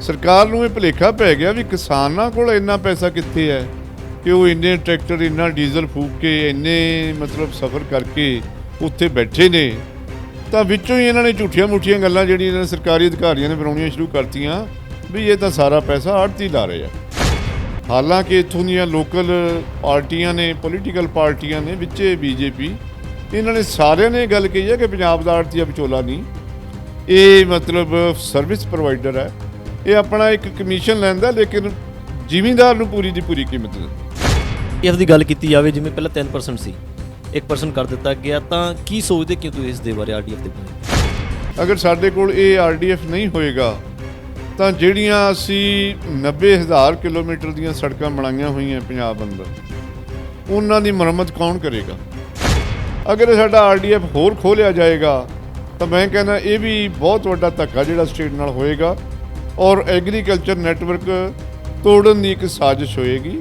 ਸਰਕਾਰ ਨੂੰ ਇਹ ਭੁਲੇਖਾ ਪੈ ਗਿਆ ਵੀ ਕਿਸਾਨਾਂ ਕੋਲ ਇੰਨਾ ਪੈਸਾ ਕਿੱਥੇ ਹੈ ਕਿ ਉਹ ਇੰਨੇ ਟਰੈਕਟਰ, ਇੰਨਾ ਡੀਜ਼ਲ ਫੂਕ ਕੇ, ਇੰਨੇ ਮਤਲਬ ਸਫ਼ਰ ਕਰਕੇ ਉੱਥੇ ਬੈਠੇ ਨੇ। ਤਾਂ ਵਿੱਚੋਂ ਹੀ ਇਹਨਾਂ ਨੇ ਝੂਠੀਆਂ-ਮੂਠੀਆਂ ਗੱਲਾਂ ਜਿਹੜੀਆਂ ਇਹਨਾਂ ਸਰਕਾਰੀ ਅਧਿਕਾਰੀਆਂ ਨੇ ਬਣਾਉਣੀਆਂ ਸ਼ੁਰੂ ਕਰਤੀਆਂ ਵੀ ਇਹ ਤਾਂ ਸਾਰਾ ਪੈਸਾ ਆੜ੍ਹਤੀ ਲਾ ਰਹੇ ਆ। ਹਾਲਾਂਕਿ ਇੱਥੋਂ ਦੀਆਂ ਲੋਕਲ ਪਾਰਟੀਆਂ ਨੇ, ਪੋਲੀਟੀਕਲ ਪਾਰਟੀਆਂ ਨੇ, ਵਿੱਚੇ ਬੀਜੇਪੀ, ਇਹਨਾਂ ਨੇ ਸਾਰਿਆਂ ਨੇ ਗੱਲ ਕਹੀ ਹੈ ਕਿ ਪੰਜਾਬ ਦਾ ਆੜ੍ਹਤੀਆ ਵਿਚੋਲਾ ਨਹੀਂ, ਇਹ ਮਤਲਬ ਸਰਵਿਸ ਪ੍ਰੋਵਾਈਡਰ ਹੈ। ਇਹ ਆਪਣਾ ਇੱਕ ਕਮਿਸ਼ਨ ਲੈਂਦਾ, ਲੇਕਿਨ ਜ਼ਿਮੀਂਦਾਰ ਨੂੰ ਪੂਰੀ ਦੀ ਪੂਰੀ ਕੀਮਤ ਦਿੰਦਾ। ਇਸ ਦੀ ਗੱਲ ਕੀਤੀ ਜਾਵੇ, ਜਿਵੇਂ ਪਹਿਲਾਂ 3% ਸੀ, 1% ਕਰ ਦਿੱਤਾ ਗਿਆ, ਤਾਂ ਕੀ ਸੋਚਦੇ ਕਿ ਤੁਸੀਂ ਇਸ ਦੇ ਬਾਰੇ, ਆਰਡੀਐਫ ਦੇ ਬਾਰੇ? ਅਗਰ ਸਾਡੇ ਕੋਲ ਇਹ ਆਰਡੀਐਫ ਨਹੀਂ ਹੋਏਗਾ ਤਾਂ ਜਿਹੜੀਆਂ ਅਸੀਂ 90,000 ਕਿਲੋਮੀਟਰ ਦੀਆਂ ਸੜਕਾਂ ਬਣਾਈਆਂ ਹੋਈਆਂ ਪੰਜਾਬ ਅੰਦਰ, ਉਹਨਾਂ ਦੀ ਮੁਰੰਮਤ ਕੌਣ ਕਰੇਗਾ? ਅਗਰ ਸਾਡਾ ਆਰਡੀਐਫ ਹੋਰ ਖੋਲ੍ਹਿਆ ਜਾਏਗਾ ਤਾਂ ਮੈਂ ਕਹਿੰਦਾ ਇਹ ਵੀ ਬਹੁਤ ਵੱਡਾ ਧੱਕਾ ਜਿਹੜਾ ਸਟੇਟ ਨਾਲ ਹੋਏਗਾ ਔਰ ਐਗਰੀਕਲਚਰ ਨੈਟਵਰਕ ਤੋੜਨ ਦੀ ਇੱਕ ਸਾਜ਼ਿਸ਼ ਹੋਏਗੀ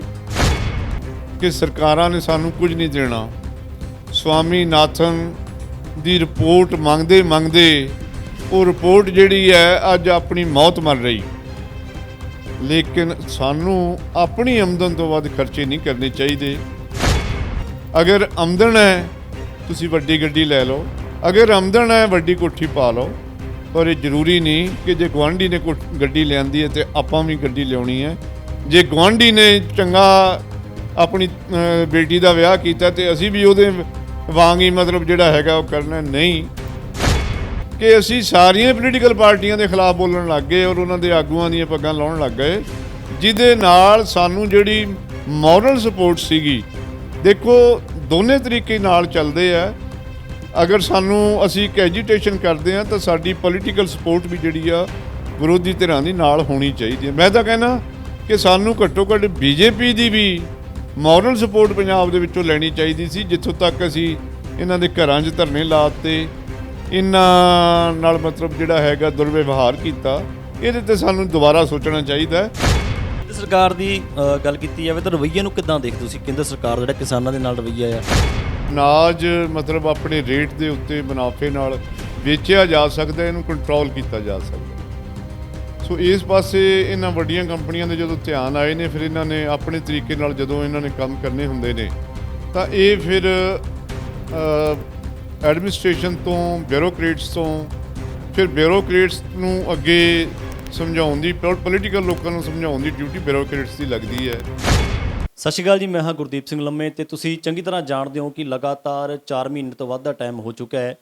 ਕਿ ਸਰਕਾਰਾਂ ਨੇ ਸਾਨੂੰ ਕੁਝ ਨਹੀਂ ਦੇਣਾ। ਸਵਾਮੀਨਾਥਨ ਦੀ ਰਿਪੋਰਟ ਮੰਗਦੇ ਉਹ ਰਿਪੋਰਟ ਜਿਹੜੀ ਹੈ ਅੱਜ ਆਪਣੀ ਮੌਤ ਮਰ ਰਹੀ, ਲੇਕਿਨ ਸਾਨੂੰ ਆਪਣੀ ਆਮਦਨ ਤੋਂ ਵੱਧ ਖਰਚੇ ਨਹੀਂ ਕਰਨੇ ਚਾਹੀਦੇ। ਅਗਰ ਆਮਦਨ ਹੈ ਤੁਸੀਂ ਵੱਡੀ ਗੱਡੀ ਲੈ ਲਓ, ਅਗਰ ਆਮਦਨ ਹੈ ਵੱਡੀ ਕੋਠੀ ਪਾ ਲਓ, ਪਰ ਇਹ ਜ਼ਰੂਰੀ ਨਹੀਂ ਕਿ ਜੇ ਗੁਆਂਢੀ ਨੇ ਗੱਡੀ ਲਿਆਂਦੀ ਹੈ ਤੇ ਆਪਾਂ ਵੀ ਗੱਡੀ ਲਿਆਉਣੀ ਹੈ। ਜੇ ਗੁਆਂਢੀ ਨੇ ਚੰਗਾ ਆਪਣੀ ਬੇਟੀ ਦਾ ਵਿਆਹ ਕੀਤਾ ਤੇ ਅਸੀਂ ਵੀ ਉਹਦੇ ਵਾਂਗ ਹੀ ਮਤਲਬ ਜਿਹੜਾ ਹੈਗਾ ਉਹ ਕਰਨਾ ਨਹੀਂ। ਕਿ ਅਸੀਂ ਸਾਰੀਆਂ ਪੋਲੀਟੀਕਲ ਪਾਰਟੀਆਂ ਦੇ ਖਿਲਾਫ ਬੋਲਣ ਲੱਗ ਗਏ ਔਰ ਉਹਨਾਂ ਦੇ ਆਗੂਆਂ ਦੀਆਂ ਪੱਗਾਂ ਲਾਉਣ ਲੱਗ ਗਏ, ਜਿਹਦੇ ਨਾਲ ਸਾਨੂੰ ਜਿਹੜੀ ਮੋਰਲ ਸਪੋਰਟ ਸੀਗੀ, ਦੇਖੋ ਦੋਨੇ ਤਰੀਕੇ ਨਾਲ ਚੱਲਦੇ ਆ। ਅਗਰ ਅਸੀਂ ਇੱਕ ਐਜੀਟੇਸ਼ਨ ਕਰਦੇ ਹਾਂ ਤਾਂ ਸਾਡੀ ਪੋਲੀਟੀਕਲ ਸਪੋਰਟ ਵੀ ਜਿਹੜੀ ਆ ਵਿਰੋਧੀ ਧਿਰਾਂ ਦੀ ਨਾਲ ਹੋਣੀ ਚਾਹੀਦੀ ਹੈ। ਮੈਂ ਤਾਂ ਕਹਿੰਦਾ ਕਿ ਸਾਨੂੰ ਘੱਟੋ ਘੱਟ ਬੀਜੇਪੀ ਦੀ ਵੀ ਮੋਰਲ ਸਪੋਰਟ ਪੰਜਾਬ ਦੇ ਵਿੱਚੋਂ ਲੈਣੀ ਚਾਹੀਦੀ ਸੀ। ਜਿੱਥੋਂ ਤੱਕ ਅਸੀਂ ਇਹਨਾਂ ਦੇ ਘਰਾਂ 'ਚ ਧਰਨੇ ਲਾਤੇ, ਇਹਨਾਂ ਨਾਲ ਮਤਲਬ ਜਿਹੜਾ ਹੈਗਾ ਦੁਰਵਿਵਹਾਰ ਕੀਤਾ, ਇਹਦੇ ਤੇ ਸਾਨੂੰ ਦੁਬਾਰਾ ਸੋਚਣਾ ਚਾਹੀਦਾ ਹੈ। ਕੇਂਦਰ ਸਰਕਾਰ ਦੀ ਗੱਲ ਕੀਤੀ ਜਾਵੇ ਤਾਂ ਰਵੱਈਏ ਨੂੰ ਕਿੱਦਾਂ ਦੇਖਦੇ ਤੁਸੀਂ? ਕੇਂਦਰ ਸਰਕਾਰ ਜਿਹੜਾ ਕਿਸਾਨਾਂ ਦੇ ਨਾਲ ਰਵੱਈਆ ਆ, ਅਨਾਜ ਮਤਲਬ ਆਪਣੇ ਰੇਟ ਦੇ ਉੱਤੇ ਮੁਨਾਫੇ ਨਾਲ ਵੇਚਿਆ ਜਾ ਸਕਦਾ, ਇਹਨੂੰ ਕੰਟਰੋਲ ਕੀਤਾ ਜਾ ਸਕਦਾ। ਸੋ ਇਸ ਪਾਸੇ ਇਹਨਾਂ ਵੱਡੀਆਂ ਕੰਪਨੀਆਂ ਦੇ ਜਦੋਂ ਧਿਆਨ ਆਏ ਨੇ, ਫਿਰ ਇਹਨਾਂ ਨੇ ਆਪਣੇ ਤਰੀਕੇ ਨਾਲ ਜਦੋਂ ਇਹਨਾਂ ਨੇ ਕੰਮ ਕਰਨੇ ਹੁੰਦੇ ਨੇ ਤਾਂ ਇਹ ਫਿਰ ਐਡਮਿਨਿਸਟ੍ਰੇਸ਼ਨ ਤੋਂ, ਬਿਊਰੋਕਰੇਟਸ ਤੋਂ, ਫਿਰ ਬਿਊਰੋਕਰੇਟਸ ਨੂੰ ਅੱਗੇ ਸਮਝਾਉਣ ਦੀ, ਪੋਲੀਟੀਕਲ ਲੋਕਾਂ ਨੂੰ ਸਮਝਾਉਣ ਦੀ ਡਿਊਟੀ ਬਿਊਰੋਕਰੇਟਸ ਦੀ ਲੱਗਦੀ ਹੈ। ਸਤਿ ਸ਼੍ਰੀ ਅਕਾਲ ਜੀ, ਮੈਂ ਹਾਂ ਗੁਰਦੀਪ ਸਿੰਘ ਲੰਮੇ ਤੇ ਤੁਸੀਂ ਚੰਗੀ ਤਰ੍ਹਾਂ ਜਾਣਦੇ ਹੋ ਕਿ ਲਗਾਤਾਰ 4 ਮਹੀਨੇ ਤੋਂ ਵੱਧ ਦਾ ਟਾਈਮ ਹੋ ਚੁੱਕਾ ਹੈ।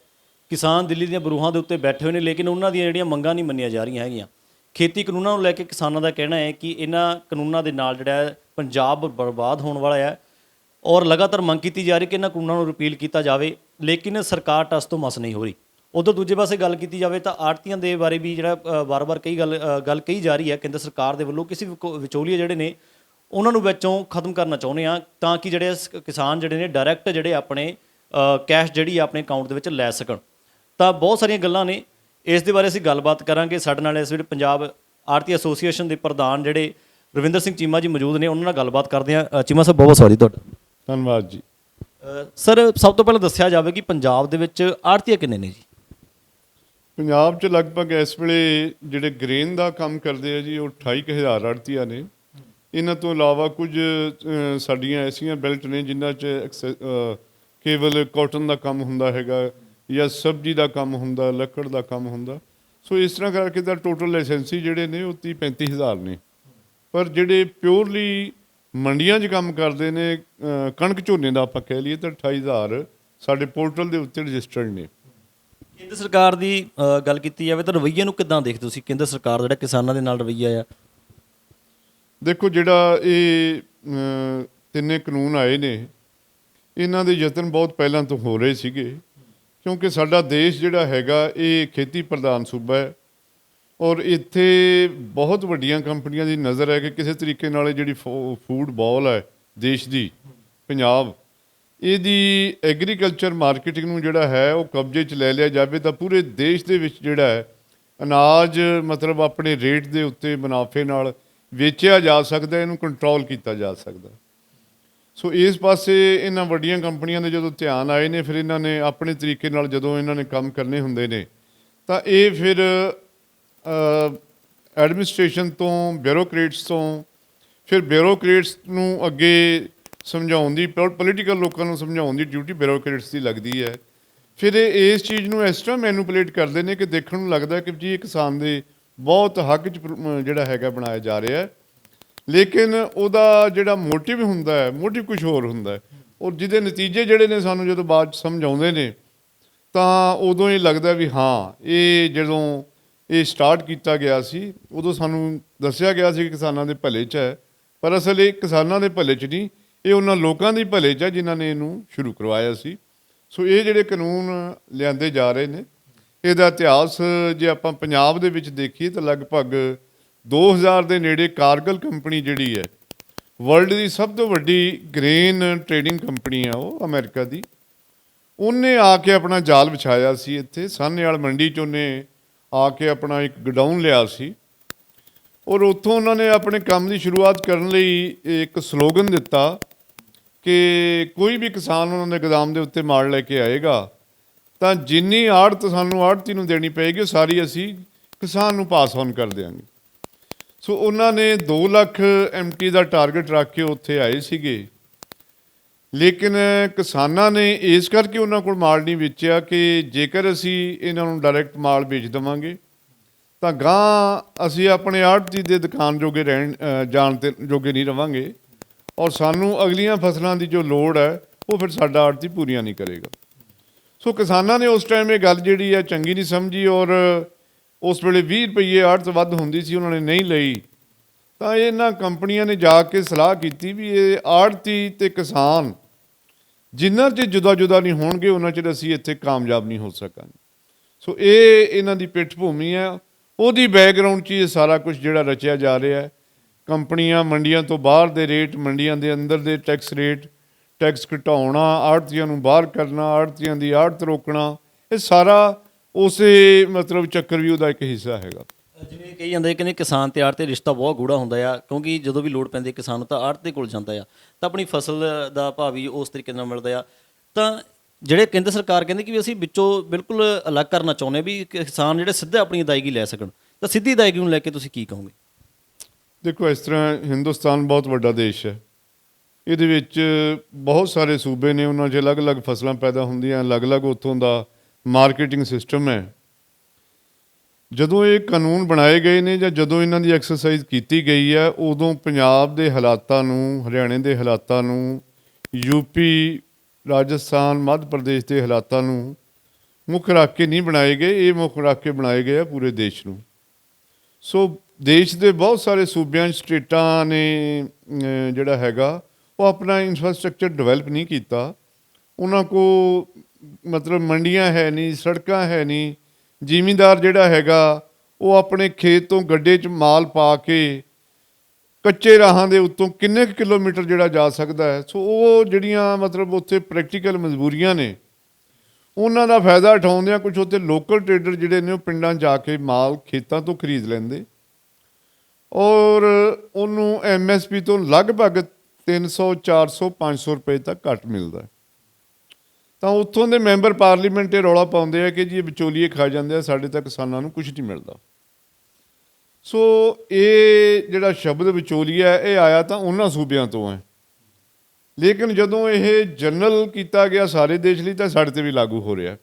ਕਿਸਾਨ ਦਿੱਲੀ ਦੀਆਂ ਬਰੂਹਾਂ ਦੇ ਉੱਤੇ ਬੈਠੇ ਹੋਏ ਨੇ, ਲੇਕਿਨ ਉਹਨਾਂ ਦੀਆਂ ਜਿਹੜੀਆਂ ਮੰਗਾਂ ਨਹੀਂ ਮੰਨੀਆਂ ਜਾ ਰਹੀਆਂ ਹੈਗੀਆਂ। ਖੇਤੀ ਕਾਨੂੰਨਾਂ ਨੂੰ ਲੈ ਕੇ ਕਿਸਾਨਾਂ ਦਾ ਕਹਿਣਾ ਹੈ ਕਿ ਇਹਨਾਂ ਕਾਨੂੰਨਾਂ ਦੇ ਨਾਲ ਜਿਹੜਾ ਹੈ ਪੰਜਾਬ ਬਰਬਾਦ ਹੋਣ ਵਾਲਾ ਹੈ ਔਰ ਲਗਾਤਾਰ ਮੰਗ ਕੀਤੀ ਜਾ ਰਹੀ ਕਿ ਇਹਨਾਂ ਕਾਨੂੰਨਾਂ ਨੂੰ ਰਿਪੀਲ ਕੀਤਾ ਜਾਵੇ, ਲੇਕਿਨ ਸਰਕਾਰ ਟਸ ਤੋਂ ਮਸ ਨਹੀਂ ਹੋ ਰਹੀ। ਉਧਰ ਦੂਜੇ ਪਾਸੇ ਗੱਲ ਕੀਤੀ ਜਾਵੇ ਤਾਂ ਆੜ੍ਹਤੀਆਂ ਦੇ ਬਾਰੇ ਵੀ ਜਿਹੜਾ ਵਾਰ-ਵਾਰ ਗੱਲ ਕਹੀ ਜਾ ਰਹੀ ਹੈ ਕੇਂਦਰ ਸਰਕਾਰ ਦੇ ਵੱਲੋਂ, ਕਿਸੇ ਵਿਚੋਲੀਏ ਜਿਹੜੇ ਨੇ ਉਹਨਾਂ ਨੂੰ ਵਿੱਚੋਂ ਖਤਮ ਕਰਨਾ ਚਾਹੁੰਦੇ ਆ, ਤਾਂ ਕਿ ਜਿਹੜੇ ਕਿਸਾਨ ਜਿਹੜੇ ਨੇ ਡਾਇਰੈਕਟ ਜਿਹੜੇ ਆਪਣੇ ਕੈਸ਼ ਜਿਹੜੀ ਆਪਣੇ ਅਕਾਊਂਟ ਦੇ ਵਿੱਚ ਲੈ ਸਕਣ। ਤਾਂ ਬਹੁਤ ਸਾਰੀਆਂ ਗੱਲਾਂ ਨੇ, ਇਸ ਦੇ ਬਾਰੇ ਅਸੀਂ ਗੱਲਬਾਤ ਕਰਾਂਗੇ। ਸਾਡੇ ਨਾਲ ਇਸ ਵੇਲੇ ਪੰਜਾਬ ਆੜ੍ਹਤੀ ਐਸੋਸੀਏਸ਼ਨ ਦੇ ਪ੍ਰਧਾਨ ਜਿਹੜੇ ਰਵਿੰਦਰ ਸਿੰਘ ਚੀਮਾ ਜੀ ਮੌਜੂਦ ਨੇ, ਉਹਨਾਂ ਨਾਲ ਗੱਲਬਾਤ ਕਰਦੇ ਹਾਂ। ਚੀਮਾ ਸਾਹਿਬ, ਬਹੁਤ ਬਹੁਤ ਸਵਾਗਤ ਤੁਹਾਡਾ। ਧੰਨਵਾਦ ਜੀ। ਸਰ, ਸਭ ਤੋਂ ਪਹਿਲਾਂ ਦੱਸਿਆ ਜਾਵੇ ਕਿ ਪੰਜਾਬ ਦੇ ਵਿੱਚ ਆੜ੍ਹਤੀਏ ਕਿੰਨੇ ਨੇ ਜੀ? ਪੰਜਾਬ 'ਚ ਲਗਭਗ ਇਸ ਵੇਲੇ ਜਿਹੜੇ ਗ੍ਰੇਨ ਦਾ ਕੰਮ ਕਰਦੇ ਆ ਜੀ, ਉਹ 28,000 ਆੜ੍ਹਤੀਆਂ ਨੇ। ਇਹਨਾਂ ਤੋਂ ਇਲਾਵਾ ਕੁਝ ਸਾਡੀਆਂ ਐਸੀਆਂ ਬੈਲਟ ਨੇ ਜਿਨ੍ਹਾਂ 'ਚ ਕੇਵਲ ਕਾਟਨ ਦਾ ਕੰਮ ਹੁੰਦਾ ਹੈਗਾ, ਜਾਂ ਸਬਜ਼ੀ ਦਾ ਕੰਮ ਹੁੰਦਾ, ਲੱਕੜ ਦਾ ਕੰਮ ਹੁੰਦਾ। ਸੋ ਇਸ ਤਰ੍ਹਾਂ ਕਰਕੇ ਤਾਂ ਟੋਟਲ ਲਾਇਸੈਂਸੀ ਜਿਹੜੇ ਨੇ ਉਹ 30-35,000 ਨੇ। ਪਰ ਜਿਹੜੇ ਪਿਓਰਲੀ ਮੰਡੀਆਂ 'ਚ ਕੰਮ ਕਰਦੇ ਨੇ, ਕਣਕ ਝੋਨੇ ਦਾ ਆਪਾਂ ਕਹਿ ਲਈਏ, ਤਾਂ 28,000 ਸਾਡੇ ਪੋਰਟਲ ਦੇ ਉੱਤੇ ਰਜਿਸਟਰਡ ਨੇ। ਕੇਂਦਰ ਸਰਕਾਰ ਦੀ ਗੱਲ ਕੀਤੀ ਜਾਵੇ ਤਾਂ ਰਵੱਈਏ ਨੂੰ ਕਿੱਦਾਂ ਦੇਖਦੇ ਤੁਸੀਂ? ਕੇਂਦਰ ਸਰਕਾਰ ਜਿਹੜਾ ਕਿਸਾਨਾਂ ਦੇ ਨਾਲ ਰਵੱਈਆ ਆ, ਦੇਖੋ ਜਿਹੜਾ ਇਹ ਤਿੰਨੇ ਕਾਨੂੰਨ ਆਏ ਨੇ, ਇਹਨਾਂ ਦੇ ਯਤਨ ਬਹੁਤ ਪਹਿਲਾਂ ਤੋਂ ਹੋ ਰਹੇ ਸੀਗੇ, ਕਿਉਂਕਿ ਸਾਡਾ ਦੇਸ਼ ਜਿਹੜਾ ਹੈਗਾ ਇਹ ਖੇਤੀ ਪ੍ਰਧਾਨ ਸੂਬਾ ਹੈ ਔਰ ਇੱਥੇ ਬਹੁਤ ਵੱਡੀਆਂ ਕੰਪਨੀਆਂ ਦੀ ਨਜ਼ਰ ਹੈ ਕਿ ਕਿਸੇ ਤਰੀਕੇ ਨਾਲ ਜਿਹੜੀ ਫੂਡ ਬੋਲ ਹੈ ਦੇਸ਼ ਦੀ, ਪੰਜਾਬ, ਇਹਦੀ ਐਗਰੀਕਲਚਰ ਮਾਰਕੀਟਿੰਗ ਨੂੰ ਜਿਹੜਾ ਹੈ ਉਹ ਕਬਜ਼ੇ 'ਚ ਲੈ ਲਿਆ ਜਾਵੇ ਤਾਂ ਪੂਰੇ ਦੇਸ਼ ਦੇ ਵਿੱਚ ਜਿਹੜਾ ਹੈ ਅਨਾਜ ਮਤਲਬ ਆਪਣੇ ਰੇਟ ਦੇ ਉੱਤੇ ਮੁਨਾਫੇ ਨਾਲ ਵੇਚਿਆ ਜਾ ਸਕਦਾ, ਇਹਨੂੰ ਕੰਟਰੋਲ ਕੀਤਾ ਜਾ ਸਕਦਾ। ਸੋ ਇਸ ਪਾਸੇ ਇਹਨਾਂ ਵੱਡੀਆਂ ਕੰਪਨੀਆਂ ਦੇ ਜਦੋਂ ਧਿਆਨ ਆਏ ਨੇ, ਫਿਰ ਇਹਨਾਂ ਨੇ ਆਪਣੇ ਤਰੀਕੇ ਨਾਲ ਜਦੋਂ ਇਹਨਾਂ ਨੇ ਕੰਮ ਕਰਨੇ ਹੁੰਦੇ ਨੇ ਤਾਂ ਇਹ ਫਿਰ ਐਡਮਿਨਿਸਟ੍ਰੇਸ਼ਨ ਤੋਂ, ਬਿਊਰੋਕਰੇਟਸ ਤੋਂ, ਫਿਰ ਬਿਊਰੋਕਰੇਟਸ ਨੂੰ ਅੱਗੇ ਸਮਝਾਉਣ ਦੀ, ਪੋਲੀਟੀਕਲ ਲੋਕਾਂ ਨੂੰ ਸਮਝਾਉਣ ਦੀ ਡਿਊਟੀ ਬਿਊਰੋਕਰੇਟਸ ਦੀ ਲੱਗਦੀ ਹੈ। ਫਿਰ ਇਹ ਇਸ ਚੀਜ਼ ਨੂੰ ਇਸ ਤਰ੍ਹਾਂ ਮੈਨੂਪੂਲੇਟ ਕਰਦੇ ਨੇ ਕਿ ਦੇਖਣ ਨੂੰ ਲੱਗਦਾ ਕਿ ਜੀ ਇਹ ਕਿਸਾਨ ਦੇ ਬਹੁਤ ਹੱਕ 'ਚ ਜਿਹੜਾ ਹੈਗਾ ਬਣਾਇਆ ਜਾ ਰਿਹਾ ਹੈ, ਲੇਕਿਨ ਉਹਦਾ ਜਿਹੜਾ ਮੋਟਿਵ ਹੁੰਦਾ ਹੈ, ਮੋਟਿਵ ਕੁਝ ਹੋਰ ਹੁੰਦਾ ਹੈ। ਔਰ ਜਿਹਦੇ ਨਤੀਜੇ ਜਿਹੜੇ ਨੇ ਸਾਨੂੰ ਜਦੋਂ ਬਾਅਦ 'ਚ ਸਮਝ ਆਉਂਦੇ ਨੇ ਤਾਂ ਉਦੋਂ ਇਹ ਲੱਗਦਾ ਵੀ ਹਾਂ, ਇਹ ਜਦੋਂ ਇਹ ਸਟਾਰਟ ਕੀਤਾ ਗਿਆ ਸੀ ਉਦੋਂ ਸਾਨੂੰ ਦੱਸਿਆ ਗਿਆ ਸੀ ਕਿ ਕਿਸਾਨਾਂ ਦੇ ਭਲੇ 'ਚ ਹੈ, ਪਰ ਅਸਲ ਇਹ ਕਿਸਾਨਾਂ ਦੇ ਭਲੇ 'ਚ ਨਹੀਂ, ਇਹ ਉਹਨਾਂ ਲੋਕਾਂ ਦੇ ਭਲੇ 'ਚ ਹੈ ਜਿਨ੍ਹਾਂ ਨੇ ਇਹਨੂੰ ਸ਼ੁਰੂ ਕਰਵਾਇਆ ਸੀ। ਸੋ ਇਹ ਜਿਹੜੇ ਕਾਨੂੰਨ ਲਿਆਂਦੇ ਜਾ ਰਹੇ ਨੇ, ਇਹਦਾ ਇਤਿਹਾਸ ਜੇ ਆਪਾਂ ਪੰਜਾਬ ਦੇ ਵਿੱਚ ਦੇਖੀਏ ਤਾਂ ਲਗਭਗ 2000 ਦੇ ਨੇੜੇ ਕਾਰਗਿਲ ਕੰਪਨੀ ਜਿਹੜੀ ਹੈ, ਵਰਲਡ ਦੀ ਸਭ ਤੋਂ ਵੱਡੀ ਗ੍ਰੇਨ ਟ੍ਰੇਡਿੰਗ ਕੰਪਨੀ ਆ ਉਹ ਅਮਰੀਕਾ ਦੀ, ਉਹਨੇ ਆ ਕੇ ਆਪਣਾ ਜਾਲ ਵਿਛਾਇਆ ਸੀ ਇੱਥੇ ਸਾਹਨੇਵਾਲ ਮੰਡੀ 'ਚ। ਉਹਨੇ ਆ ਕੇ ਆਪਣਾ ਇੱਕ ਗਡਾਊਨ ਲਿਆ ਸੀ ਔਰ ਉੱਥੋਂ ਉਹਨਾਂ ਨੇ ਆਪਣੇ ਕੰਮ ਦੀ ਸ਼ੁਰੂਆਤ ਕਰਨ ਲਈ ਇੱਕ ਸਲੋਗਨ ਦਿੱਤਾ ਕਿ ਕੋਈ ਵੀ ਕਿਸਾਨ ਉਹਨਾਂ ਦੇ ਗੋਦਾਮ ਦੇ ਉੱਤੇ ਮਾਲ ਲੈ ਕੇ ਆਏਗਾ ਤਾਂ ਜਿੰਨੀ ਆੜਤ ਸਾਨੂੰ ਆੜਤੀ ਨੂੰ ਦੇਣੀ ਪਏਗੀ ਉਹ ਸਾਰੀ ਅਸੀਂ ਕਿਸਾਨ ਨੂੰ ਪਾਸ ਔਨ ਕਰ ਦਿਆਂਗੇ। ਸੋ ਉਹਨਾਂ ਨੇ 2 ਲੱਖ MT ਦਾ ਟਾਰਗੇਟ ਰੱਖ ਕੇ ਉੱਥੇ ਆਏ ਸੀਗੇ, ਲੇਕਿਨ ਕਿਸਾਨਾਂ ਨੇ ਇਸ ਕਰਕੇ ਉਹਨਾਂ ਕੋਲ ਮਾਲ ਨਹੀਂ ਵੇਚਿਆ ਕਿ ਜੇਕਰ ਅਸੀਂ ਇਹਨਾਂ ਨੂੰ ਡਾਇਰੈਕਟ ਮਾਲ ਵੇਚ ਦੇਵਾਂਗੇ ਤਾਂ ਗਾਂ ਅਸੀਂ ਆਪਣੇ ਆੜਤੀ ਦੇ ਦੁਕਾਨ ਜੋਗੇ ਜਾਣ ਤੇ ਜੋਗੇ ਨਹੀਂ ਰਵਾਂਗੇ ਔਰ ਸਾਨੂੰ ਅਗਲੀਆਂ ਫਸਲਾਂ ਦੀ ਜੋ ਲੋੜ ਹੈ ਉਹ ਫਿਰ ਸਾਡਾ ਆੜਤੀ ਪੂਰੀਆਂ ਨਹੀਂ ਕਰੇਗਾ। ਸੋ ਕਿਸਾਨਾਂ ਨੇ ਉਸ ਟਾਈਮ ਇਹ ਗੱਲ ਜਿਹੜੀ ਹੈ ਚੰਗੀ ਨਹੀਂ ਸਮਝੀ ਔਰ ਉਸ ਵੇਲੇ 20 ਰੁਪਏ ਆੜਤ ਵੱਧ ਹੁੰਦੀ ਸੀ, ਉਹਨਾਂ ਨੇ ਨਹੀਂ ਲਈ। ਤਾਂ ਇਹਨਾਂ ਕੰਪਨੀਆਂ ਨੇ ਜਾ ਕੇ ਸਲਾਹ ਕੀਤੀ ਵੀ ਇਹ ਆੜਤੀ ਤੇ ਕਿਸਾਨ ਜਿੰਨਾ ਚਿਰ ਜੁਦਾ ਜੁਦਾ ਨਹੀਂ ਹੋਣਗੇ ਉਹਨਾਂ ਚਿਰ ਅਸੀਂ ਇੱਥੇ ਕਾਮਯਾਬ ਨਹੀਂ ਹੋ ਸਕਾਂਗੇ। ਸੋ ਇਹ ਇਹਨਾਂ ਦੀ ਪਿੱਠ ਭੂਮੀ ਹੈ, ਉਹਦੀ ਬੈਕਗਰਾਊਂਡ 'ਚ ਇਹ ਸਾਰਾ ਕੁਝ ਜਿਹੜਾ ਰਚਿਆ ਜਾ ਰਿਹਾ ਹੈ। ਕੰਪਨੀਆਂ ਮੰਡੀਆਂ ਤੋਂ ਬਾਹਰ ਦੇ ਰੇਟ, ਮੰਡੀਆਂ ਦੇ ਅੰਦਰ ਦੇ ਟੈਕਸ ਰੇਟ, ਟੈਕਸ ਘਟਾਉਣਾ, ਆੜਤੀਆਂ ਨੂੰ ਬਾਹਰ ਕਰਨਾ, ਆੜਤੀਆਂ ਦੀ ਆੜਤ ਰੋਕਣਾ, ਇਹ ਸਾਰਾ ਉਸੇ ਮਤਲਬ ਚੱਕਰਵਿਊਹ ਦਾ ਇੱਕ ਹਿੱਸਾ ਹੈਗਾ। ਜਿਵੇਂ ਕਹੀ ਜਾਂਦੇ ਕਿ ਕਿਸਾਨ ਤੇ ਆੜ੍ਹਤੀ ਰਿਸ਼ਤਾ ਬਹੁਤ ਗੂੜਾ ਹੁੰਦਾ ਆ, ਕਿਉਂਕਿ ਜਦੋਂ ਵੀ ਲੋੜ ਪੈਂਦੀ ਕਿਸਾਨ ਨੂੰ ਤਾਂ ਆੜ੍ਹਤੀ ਕੋਲ ਜਾਂਦਾ ਆ, ਤਾਂ ਆਪਣੀ ਫਸਲ ਦਾ ਭਾਅ ਵੀ ਉਸ ਤਰੀਕੇ ਨਾਲ ਮਿਲਦਾ ਆ। ਤਾਂ ਜਿਹੜੇ ਕੇਂਦਰ ਸਰਕਾਰ ਕਹਿੰਦੇ ਕਿ ਵੀ ਅਸੀਂ ਵਿੱਚੋਂ ਬਿਲਕੁਲ ਅਲੱਗ ਕਰਨਾ ਚਾਹੁੰਦੇ ਵੀ ਕਿਸਾਨ ਜਿਹੜੇ ਸਿੱਧਾ ਆਪਣੀ ਅਦਾਇਗੀ ਲੈ ਸਕਣ, ਤਾਂ ਸਿੱਧੀ ਅਦਾਇਗੀ ਨੂੰ ਲੈ ਕੇ ਤੁਸੀਂ ਕੀ ਕਹੋਗੇ? ਦੇਖੋ, ਇਸ ਤਰ੍ਹਾਂ ਹਿੰਦੁਸਤਾਨ ਬਹੁਤ ਵੱਡਾ ਦੇਸ਼ ਹੈ, ਇਹਦੇ ਵਿੱਚ ਬਹੁਤ ਸਾਰੇ ਸੂਬੇ ਨੇ, ਉਹਨਾਂ 'ਚ ਅਲੱਗ-ਅਲੱਗ ਫਸਲਾਂ ਪੈਦਾ ਹੁੰਦੀਆਂ, ਅਲੱਗ-ਅਲੱਗ ਉੱਥੋਂ ਦਾ ਮਾਰਕੀਟਿੰਗ ਸਿਸਟਮ ਹੈ। ਜਦੋਂ ਇਹ ਕਾਨੂੰਨ ਬਣਾਏ ਗਏ ਨੇ ਜਾਂ ਜਦੋਂ ਇਹਨਾਂ ਦੀ ਐਕਸਰਸਾਈਜ਼ ਕੀਤੀ ਗਈ ਹੈ, ਉਦੋਂ ਪੰਜਾਬ ਦੇ ਹਾਲਾਤਾਂ ਨੂੰ, ਹਰਿਆਣੇ ਦੇ ਹਾਲਾਤਾਂ ਨੂੰ, ਯੂਪੀ, ਰਾਜਸਥਾਨ, ਮੱਧ ਪ੍ਰਦੇਸ਼ ਦੇ ਹਾਲਾਤਾਂ ਨੂੰ ਮੁੱਖ ਰੱਖ ਕੇ ਨਹੀਂ ਬਣਾਏ ਗਏ, ਇਹ ਮੁੱਖ ਰੱਖ ਕੇ ਬਣਾਏ ਗਏ ਆ ਪੂਰੇ ਦੇਸ਼ ਨੂੰ। ਸੋ ਦੇਸ਼ ਦੇ ਬਹੁਤ ਸਾਰੇ ਸੂਬਿਆਂ 'ਚ ਸਟੇਟਾਂ ਨੇ ਜਿਹੜਾ ਹੈਗਾ ਉਹ ਆਪਣਾ ਇਨਫਰਾਸਟਰਕਚਰ ਡਿਵੈਲਪ ਨਹੀਂ ਕੀਤਾ। ਉਹਨਾਂ ਕੋਲ ਮਤਲਬ ਮੰਡੀਆਂ ਹੈ ਨਹੀਂ, ਸੜਕਾਂ ਹੈ ਨਹੀਂ। ਜ਼ਿਮੀਂਦਾਰ ਜਿਹੜਾ ਹੈਗਾ ਉਹ ਆਪਣੇ ਖੇਤ ਤੋਂ ਗੱਡੇ 'ਚ ਮਾਲ ਪਾ ਕੇ ਕੱਚੇ ਰਾਹਾਂ ਦੇ ਉੱਤੋਂ ਕਿੰਨੇ ਕੁ ਕਿਲੋਮੀਟਰ ਜਿਹੜਾ ਜਾ ਸਕਦਾ ਹੈ। ਸੋ ਉਹ ਜਿਹੜੀਆਂ ਮਤਲਬ ਉੱਥੇ ਪ੍ਰੈਕਟੀਕਲ ਮਜਬੂਰੀਆਂ ਨੇ, ਉਹਨਾਂ ਦਾ ਫਾਇਦਾ ਉਠਾਉਂਦੇ ਆ ਕੁਝ ਉੱਥੇ ਲੋਕਲ ਟਰੇਡਰ ਜਿਹੜੇ ਨੇ ਉਹ ਪਿੰਡਾਂ ਜਾ ਕੇ ਮਾਲ ਖੇਤਾਂ ਤੋਂ ਖਰੀਦ ਲੈਂਦੇ ਔਰ ਉਹਨੂੰ MSP ਤੋਂ ਲਗਭਗ 300, 400, 500 ਰੁਪਏ ਤੱਕ ਘੱਟ ਮਿਲਦਾ। ਤਾਂ ਉੱਥੋਂ ਦੇ ਮੈਂਬਰ ਪਾਰਲੀਮੈਂਟ ਇਹ ਰੌਲਾ ਪਾਉਂਦੇ ਆ ਕਿ ਜੀ ਇਹ ਵਿਚੋਲੀਏ ਖਾ ਜਾਂਦੇ ਆ, ਸਾਡੇ ਤਾਂ ਕਿਸਾਨਾਂ ਨੂੰ ਕੁਝ ਨਹੀਂ ਮਿਲਦਾ। ਸੋ ਇਹ ਜਿਹੜਾ ਸ਼ਬਦ ਵਿਚੋਲੀਆ ਇਹ ਆਇਆ ਤਾਂ ਉਹਨਾਂ ਸੂਬਿਆਂ ਤੋਂ ਹੈ, ਲੇਕਿਨ ਜਦੋਂ ਇਹ ਜਨਰਲ ਕੀਤਾ ਗਿਆ ਸਾਰੇ ਦੇਸ਼ ਲਈ ਤਾਂ ਸਾਡੇ 'ਤੇ ਵੀ ਲਾਗੂ ਹੋ ਰਿਹਾ।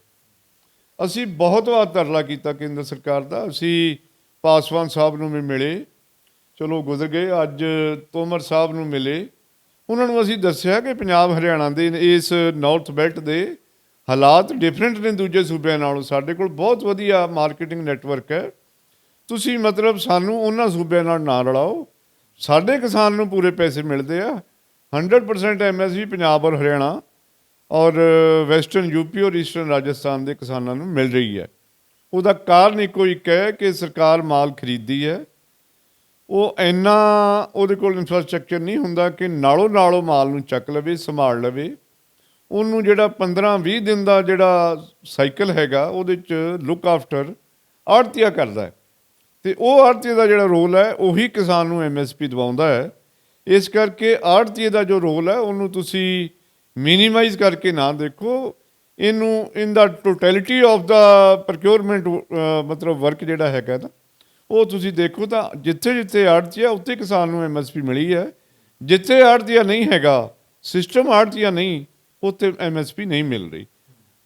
ਅਸੀਂ ਬਹੁਤ ਵਾਰ ਤਰਲਾ ਕੀਤਾ ਕੇਂਦਰ ਸਰਕਾਰ ਦਾ, ਅਸੀਂ ਪਾਸਵਾਨ ਸਾਹਿਬ ਨੂੰ ਵੀ ਮਿਲੇ, ਚਲੋ ਗੁਜ਼ਰ ਗਏ, ਅੱਜ ਤੋਮਰ ਸਾਹਿਬ ਨੂੰ ਮਿਲੇ। ਉਹਨਾਂ ਨੂੰ ਅਸੀਂ ਦੱਸਿਆ ਕਿ ਪੰਜਾਬ ਹਰਿਆਣਾ ਦੇ ਇਸ ਨਾਰਥ ਬੈਲਟ ਦੇ ਹਾਲਾਤ ਡਿਫਰੈਂਟ ਨੇ ਦੂਜੇ ਸੂਬਿਆਂ ਨਾਲੋਂ, ਸਾਡੇ ਕੋਲ ਬਹੁਤ ਵਧੀਆ ਮਾਰਕੀਟਿੰਗ ਨੈਟਵਰਕ ਹੈ, ਤੁਸੀਂ ਮਤਲਬ ਸਾਨੂੰ ਉਹਨਾਂ ਸੂਬਿਆਂ ਨਾਲ ਨਾ ਰਲਾਓ, ਸਾਡੇ ਕਿਸਾਨ ਨੂੰ ਪੂਰੇ ਪੈਸੇ ਮਿਲਦੇ ਆ, 100% MSP ਪੰਜਾਬ ਔਰ ਹਰਿਆਣਾ ਔਰ ਵੈਸਟਰਨ ਯੂਪੀ ਔਰ ਈਸਟਰਨ ਰਾਜਸਥਾਨ ਦੇ ਕਿਸਾਨਾਂ ਨੂੰ ਮਿਲ ਰਹੀ ਹੈ। ਉਹਦਾ ਕਾਰਨ ਇੱਕੋ ਇੱਕ ਹੈ ਕਿ ਸਰਕਾਰ ਮਾਲ ਖਰੀਦਦੀ ਹੈ, ਉਹ ਇੰਨਾ ਉਹਦੇ ਕੋਲ ਇਨਫਰਾਸਟਰਕਚਰ ਨਹੀਂ ਹੁੰਦਾ ਕਿ ਨਾਲੋਂ ਨਾਲ ਉਹ ਮਾਲ ਨੂੰ ਚੱਕ ਲਵੇ, ਸੰਭਾਲ ਲਵੇ। ਉਹਨੂੰ ਜਿਹੜਾ 15-20 ਦਿਨ ਦਾ ਜਿਹੜਾ ਸਾਈਕਲ ਹੈਗਾ ਉਹਦੇ 'ਚ ਲੁੱਕ ਆਫਟਰ ਆੜ੍ਹਤੀਆ ਕਰਦਾ ਹੈ, ਅਤੇ ਉਹ ਆੜ੍ਹਤੀਏ ਦਾ ਜਿਹੜਾ ਰੋਲ ਹੈ ਉਹੀ ਕਿਸਾਨ ਨੂੰ MSP ਦਿਵਾਉਂਦਾ ਹੈ। ਇਸ ਕਰਕੇ ਆੜ੍ਹਤੀਏ ਦਾ ਜੋ ਰੋਲ ਹੈ ਉਹਨੂੰ ਤੁਸੀਂ ਮਿਨੀਮਾਈਜ਼ ਕਰਕੇ ਨਾ ਦੇਖੋ, ਇਹਨੂੰ ਇਨ ਦਾ ਟੋਟੈਲਿਟੀ ਆਫ ਦਾ ਪ੍ਰੋਕਿਉਰਮੈਂਟ ਮਤਲਬ ਵਰਕ ਜਿਹੜਾ ਹੈਗਾ ਨਾ ਉਹ ਤੁਸੀਂ ਦੇਖੋ ਤਾਂ ਜਿੱਥੇ ਜਿੱਥੇ ਆੜ੍ਹਤੀ ਆ ਉੱਥੇ ਕਿਸਾਨ ਨੂੰ MSP ਮਿਲੀ ਹੈ। ਜਿੱਥੇ ਆੜ੍ਹਤੀਆ ਨਹੀਂ ਹੈਗਾ, ਸਿਸਟਮ ਆੜ੍ਹਤੀਆ ਨਹੀਂ, ਉੱਥੇ MSP ਨਹੀਂ ਮਿਲ ਰਹੀ।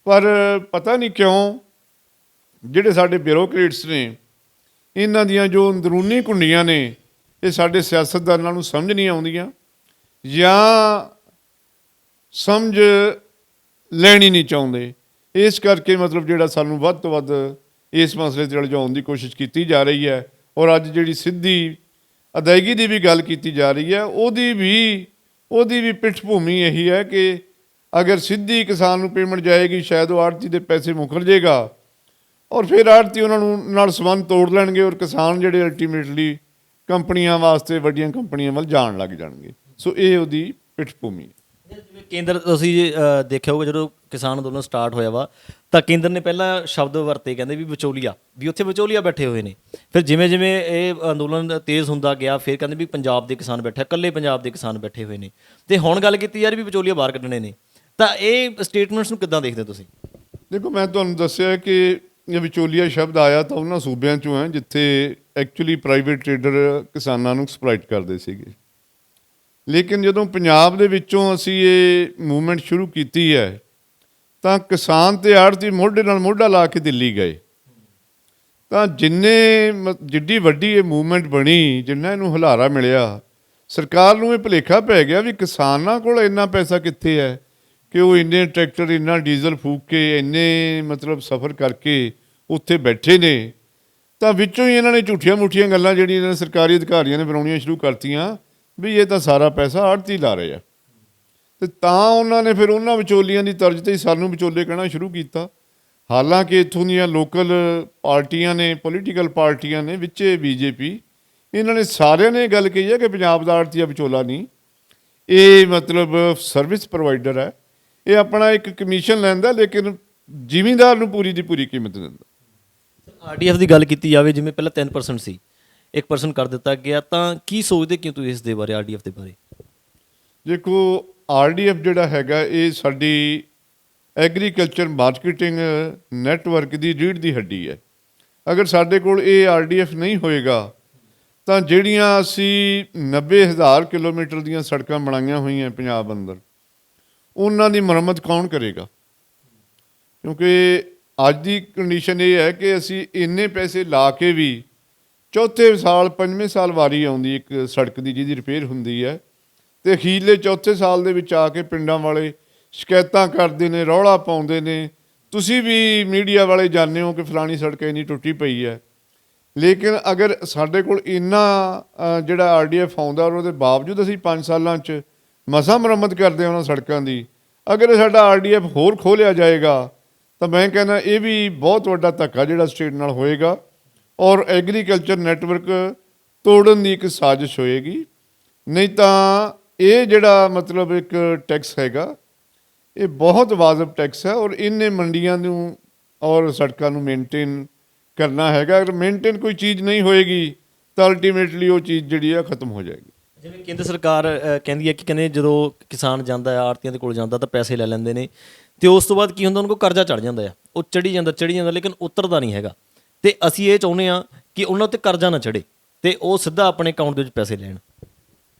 ਪਰ ਪਤਾ ਨਹੀਂ ਕਿਉਂ ਜਿਹੜੇ ਸਾਡੇ ਬਿਊਰੋਕਰੇਟਸ ਨੇ, ਇਹਨਾਂ ਦੀਆਂ ਜੋ ਅੰਦਰੂਨੀ ਕੁੰਡੀਆਂ ਨੇ, ਇਹ ਸਾਡੇ ਸਿਆਸਤਦਾਨਾਂ ਨੂੰ ਸਮਝ ਨਹੀਂ ਆਉਂਦੀਆਂ ਜਾਂ ਸਮਝ ਲੈਣੀ ਨਹੀਂ ਚਾਹੁੰਦੇ। ਇਸ ਕਰਕੇ ਮਤਲਬ ਜਿਹੜਾ ਸਾਨੂੰ ਵੱਧ ਤੋਂ ਵੱਧ ਇਸ ਮਸਲੇ 'ਤੇ ਉਲਝਾਉਣ ਦੀ ਕੋਸ਼ਿਸ਼ ਕੀਤੀ ਜਾ ਰਹੀ ਹੈ। ਔਰ ਅੱਜ ਜਿਹੜੀ ਸਿੱਧੀ ਅਦਾਇਗੀ ਦੀ ਵੀ ਗੱਲ ਕੀਤੀ ਜਾ ਰਹੀ ਹੈ, ਉਹਦੀ ਵੀ ਪਿੱਠ ਭੂਮੀ ਇਹੀ ਹੈ ਕਿ ਅਗਰ ਸਿੱਧੀ ਕਿਸਾਨ ਨੂੰ ਪੇਮੈਂਟ ਜਾਏਗੀ, ਸ਼ਾਇਦ ਉਹ ਆੜ੍ਹਤੀ ਦੇ ਪੈਸੇ ਮੁੱਕਰ ਜਾਏਗਾ ਔਰ ਫਿਰ ਆੜ੍ਹਤੀ ਉਹਨਾਂ ਨੂੰ ਨਾਲ ਸੰਬੰਧ ਤੋੜ ਲੈਣਗੇ ਔਰ ਕਿਸਾਨ ਜਿਹੜੇ ਅਲਟੀਮੇਟਲੀ ਕੰਪਨੀਆਂ ਵਾਸਤੇ, ਵੱਡੀਆਂ ਕੰਪਨੀਆਂ ਵੱਲ ਜਾਣ ਲੱਗ ਜਾਣਗੇ। ਸੋ ਇਹ ਉਹਦੀ ਪਿੱਠ ਭੂਮੀ ਹੈ। ਜਿਵੇਂ ਕੇਂਦਰ ਤੁਸੀਂ ਦੇਖਿਆ ਹੋਊਗਾ, ਜਦੋਂ ਕਿਸਾਨ ਅੰਦੋਲਨ ਸਟਾਰਟ ਹੋਇਆ ਵਾ ਤਾਂ ਕੇਂਦਰ ਨੇ ਪਹਿਲਾਂ ਸ਼ਬਦ ਵਰਤੇ, ਕਹਿੰਦੇ ਵੀ ਵਿਚੋਲੀਆ, ਵੀ ਉੱਥੇ ਵਿਚੋਲੀਆ ਬੈਠੇ ਹੋਏ ਨੇ। ਫਿਰ ਜਿਵੇਂ ਜਿਵੇਂ ਇਹ ਅੰਦੋਲਨ ਤੇਜ਼ ਹੁੰਦਾ ਗਿਆ, ਫਿਰ ਕਹਿੰਦੇ ਵੀ ਪੰਜਾਬ ਦੇ ਕਿਸਾਨ ਬੈਠੇ, ਇਕੱਲੇ ਪੰਜਾਬ ਦੇ ਕਿਸਾਨ ਬੈਠੇ ਹੋਏ ਨੇ। ਤੇ ਹੁਣ ਗੱਲ ਕੀਤੀ ਯਾਰ ਵੀ ਵਿਚੋਲੀਆ ਬਾਹਰ ਕੱਢਣੇ ਨੇ, ਤਾਂ ਇਹ ਸਟੇਟਮੈਂਟਸ ਨੂੰ ਕਿੱਦਾਂ ਦੇਖਦੇ ਹੋ ਤੁਸੀਂ? ਦੇਖੋ, ਮੈਂ ਤੁਹਾਨੂੰ ਦੱਸਿਆ ਕਿ ਇਹ ਵਿਚੋਲੀਆ ਸ਼ਬਦ ਆਇਆ ਤਾਂ ਉਹਨਾਂ ਸੂਬਿਆਂ 'ਚੋਂ ਹੈ ਜਿੱਥੇ ਐਕਚੁਅਲੀ ਪ੍ਰਾਈਵੇਟ ਟਰੇਡਰ ਕਿਸਾਨਾਂ ਨੂੰ ਐਕਸਪਲੋਇਟ ਕਰਦੇ ਸੀਗੇ। ਲੇਕਿਨ ਜਦੋਂ ਪੰਜਾਬ ਦੇ ਵਿੱਚੋਂ ਅਸੀਂ ਇਹ ਮੂਵਮੈਂਟ ਸ਼ੁਰੂ ਕੀਤੀ ਹੈ ਤਾਂ ਕਿਸਾਨ ਤੇ ਆੜ੍ਹਤੀ ਮੋਢੇ ਨਾਲ ਮੋਢਾ ਲਾ ਕੇ ਦਿੱਲੀ ਗਏ। ਤਾਂ ਜਿੱਡੀ ਵੱਡੀ ਇਹ ਮੂਵਮੈਂਟ ਬਣੀ, ਜਿੰਨਾ ਇਹਨੂੰ ਹੁਲਾਰਾ ਮਿਲਿਆ, ਸਰਕਾਰ ਨੂੰ ਇਹ ਭੁਲੇਖਾ ਪੈ ਗਿਆ ਵੀ ਕਿਸਾਨਾਂ ਕੋਲ ਇੰਨਾ ਪੈਸਾ ਕਿੱਥੇ ਹੈ ਕਿ ਉਹ ਇੰਨੇ ਟਰੈਕਟਰ, ਇੰਨਾ ਡੀਜ਼ਲ ਫੂਕ ਕੇ, ਇੰਨੇ ਮਤਲਬ ਸਫ਼ਰ ਕਰਕੇ ਉੱਥੇ ਬੈਠੇ ਨੇ। ਤਾਂ ਵਿੱਚੋਂ ਹੀ ਇਹਨਾਂ ਨੇ ਝੂਠੀਆਂ ਮੂਠੀਆਂ ਗੱਲਾਂ ਜਿਹੜੀਆਂ ਇਹਨਾਂ ਸਰਕਾਰੀ ਅਧਿਕਾਰੀਆਂ ਨੇ ਬਣਾਉਣੀਆਂ ਸ਼ੁਰੂ ਕਰਤੀਆਂ ਵੀ ਇਹ ਤਾਂ ਸਾਰਾ ਪੈਸਾ ਆੜ੍ਹਤੀ ਲਾ ਰਹੇ ਆ। ਅਤੇ ਤਾਂ ਉਹਨਾਂ ਨੇ ਫਿਰ ਉਹਨਾਂ ਵਿਚੋਲੀਆਂ ਦੀ ਤਰਜ਼ 'ਤੇ ਹੀ ਸਾਨੂੰ ਵਿਚੋਲੇ ਕਹਿਣਾ ਸ਼ੁਰੂ ਕੀਤਾ। ਹਾਲਾਂਕਿ ਇੱਥੋਂ ਦੀਆਂ ਲੋਕਲ ਪਾਰਟੀਆਂ ਨੇ, ਪੋਲੀਟੀਕਲ ਪਾਰਟੀਆਂ ਨੇ, ਵਿੱਚੇ BJP, ਇਹਨਾਂ ਨੇ ਸਾਰਿਆਂ ਨੇ ਗੱਲ ਕਹੀ ਹੈ ਕਿ ਪੰਜਾਬ ਦਾ ਆੜ੍ਹਤੀਆ ਵਿਚੋਲਾ ਨਹੀਂ, ਇਹ ਮਤਲਬ ਸਰਵਿਸ ਪ੍ਰੋਵਾਈਡਰ ਹੈ। ਇਹ ਆਪਣਾ ਇੱਕ ਕਮਿਸ਼ਨ ਲੈਂਦਾ ਲੇਕਿਨ ਜ਼ਿਮੀਂਦਾਰ ਨੂੰ ਪੂਰੀ ਦੀ ਪੂਰੀ ਕੀਮਤ ਦਿੰਦਾ। RDF ਦੀ ਗੱਲ ਕੀਤੀ ਜਾਵੇ, ਜਿਵੇਂ ਪਹਿਲਾਂ 3% ਸੀ, 1% ਕਰ ਦਿੱਤਾ ਗਿਆ, ਤਾਂ ਕੀ ਸੋਚਦੇ ਕਿਉਂ ਤੁਸੀਂ ਇਸ ਦੇ ਬਾਰੇ, RDF ਦੇ ਬਾਰੇ? ਦੇਖੋ, RDF ਜਿਹੜਾ ਹੈਗਾ ਇਹ ਸਾਡੀ ਐਗਰੀਕਲਚਰ ਮਾਰਕੀਟਿੰਗ ਨੈਟਵਰਕ ਦੀ ਰੀੜ੍ਹ ਦੀ ਹੱਡੀ ਹੈ। ਅਗਰ ਸਾਡੇ ਕੋਲ ਇਹ RDF ਨਹੀਂ ਹੋਏਗਾ ਤਾਂ ਜਿਹੜੀਆਂ ਅਸੀਂ 90,000 ਕਿਲੋਮੀਟਰ ਦੀਆਂ ਸੜਕਾਂ ਬਣਾਈਆਂ ਹੋਈਆਂ ਪੰਜਾਬ ਅੰਦਰ, ਉਹਨਾਂ ਦੀ ਮੁਰੰਮਤ ਕੌਣ ਕਰੇਗਾ? ਕਿਉਂਕਿ ਅੱਜ ਦੀ ਕੰਡੀਸ਼ਨ ਇਹ ਹੈ ਕਿ ਅਸੀਂ ਇੰਨੇ ਪੈਸੇ ਲਾ ਕੇ ਵੀ ਚੌਥੇ ਸਾਲ, ਪੰਜਵੇਂ ਸਾਲ ਵਾਰੀ ਆਉਂਦੀ ਇੱਕ ਸੜਕ ਦੀ ਜਿਹਦੀ ਰਿਪੇਅਰ ਹੁੰਦੀ ਹੈ, ਅਤੇ ਅਖੀਰਲੇ ਚੌਥੇ ਸਾਲ ਦੇ ਵਿੱਚ ਆ ਕੇ ਪਿੰਡਾਂ ਵਾਲੇ ਸ਼ਿਕਾਇਤਾਂ ਕਰਦੇ ਨੇ, ਰੌਲਾ ਪਾਉਂਦੇ ਨੇ। ਤੁਸੀਂ ਵੀ ਮੀਡੀਆ ਵਾਲੇ ਜਾਣਦੇ ਹੋ ਕਿ ਫਲਾਣੀ ਸੜਕ ਇੰਨੀ ਟੁੱਟੀ ਪਈ ਹੈ। ਲੇਕਿਨ ਅਗਰ ਸਾਡੇ ਕੋਲ ਇੰਨਾ ਜਿਹੜਾ RDF ਆਉਂਦਾ ਔਰ ਉਹਦੇ ਬਾਵਜੂਦ ਅਸੀਂ 5 ਸਾਲਾਂ 'ਚ ਮਸਾਂ ਮੁਰੰਮਤ ਕਰਦੇ ਹਾਂ ਉਹਨਾਂ ਸੜਕਾਂ ਦੀ, ਅਗਰ ਸਾਡਾ RDF ਹੋਰ ਖੋਲ੍ਹਿਆ ਜਾਏਗਾ ਤਾਂ ਮੈਂ ਕਹਿੰਦਾ ਇਹ ਵੀ ਬਹੁਤ ਵੱਡਾ ਧੱਕਾ ਜਿਹੜਾ ਸਟੇਟ ਨਾਲ ਹੋਏਗਾ ਔਰ ਐਗਰੀਕਲਚਰ ਨੈਟਵਰਕ ਤੋੜਨ ਦੀ ਇੱਕ ਸਾਜ਼ਿਸ਼ ਹੋਏਗੀ। ਨਹੀਂ ਤਾਂ ਇਹ ਜਿਹੜਾ ਮਤਲਬ ਇੱਕ ਟੈਕਸ ਹੈਗਾ, ਇਹ ਬਹੁਤ ਵਾਜਬ ਟੈਕਸ ਹੈ ਔਰ ਇਹਨੇ ਮੰਡੀਆਂ ਨੂੰ ਔਰ ਸੜਕਾਂ ਨੂੰ ਮੇਨਟੇਨ ਕਰਨਾ ਹੈਗਾ। ਅਗਰ ਮੇਨਟੇਨ ਕੋਈ ਚੀਜ਼ ਨਹੀਂ ਹੋਏਗੀ ਤਾਂ ਅਲਟੀਮੇਟਲੀ ਉਹ ਚੀਜ਼ ਜਿਹੜੀ ਆ ਖਤਮ ਹੋ ਜਾਏਗੀ। ਜਿਵੇਂ ਕੇਂਦਰ ਸਰਕਾਰ ਕਹਿੰਦੀ ਹੈ ਕਿ ਕਹਿੰਦੇ ਜਦੋਂ ਕਿਸਾਨ ਜਾਂਦਾ ਹੈ ਆੜ੍ਹਤੀਆਂ ਦੇ ਕੋਲ ਜਾਂਦਾ ਤਾਂ ਪੈਸੇ ਲੈ ਲੈਂਦੇ ਨੇ, ਅਤੇ ਉਸ ਤੋਂ ਬਾਅਦ ਕੀ ਹੁੰਦਾ, ਉਹਨਾਂ ਕੋਲ ਕਰਜ਼ਾ ਚੜ੍ਹ ਜਾਂਦਾ ਆ, ਉਹ ਚੜ੍ਹੀ ਜਾਂਦਾ ਲੇਕਿਨ ਉਤਰਦਾ ਨਹੀਂ ਹੈਗਾ। ਅਤੇ ਅਸੀਂ ਇਹ ਚਾਹੁੰਦੇ ਹਾਂ ਕਿ ਉਹਨਾਂ ਉੱਤੇ ਕਰਜ਼ਾ ਨਾ ਚੜ੍ਹੇ ਅਤੇ ਉਹ ਸਿੱਧਾ ਆਪਣੇ ਅਕਾਊਂਟ ਦੇ ਵਿੱਚ ਪੈਸੇ ਲੈਣ।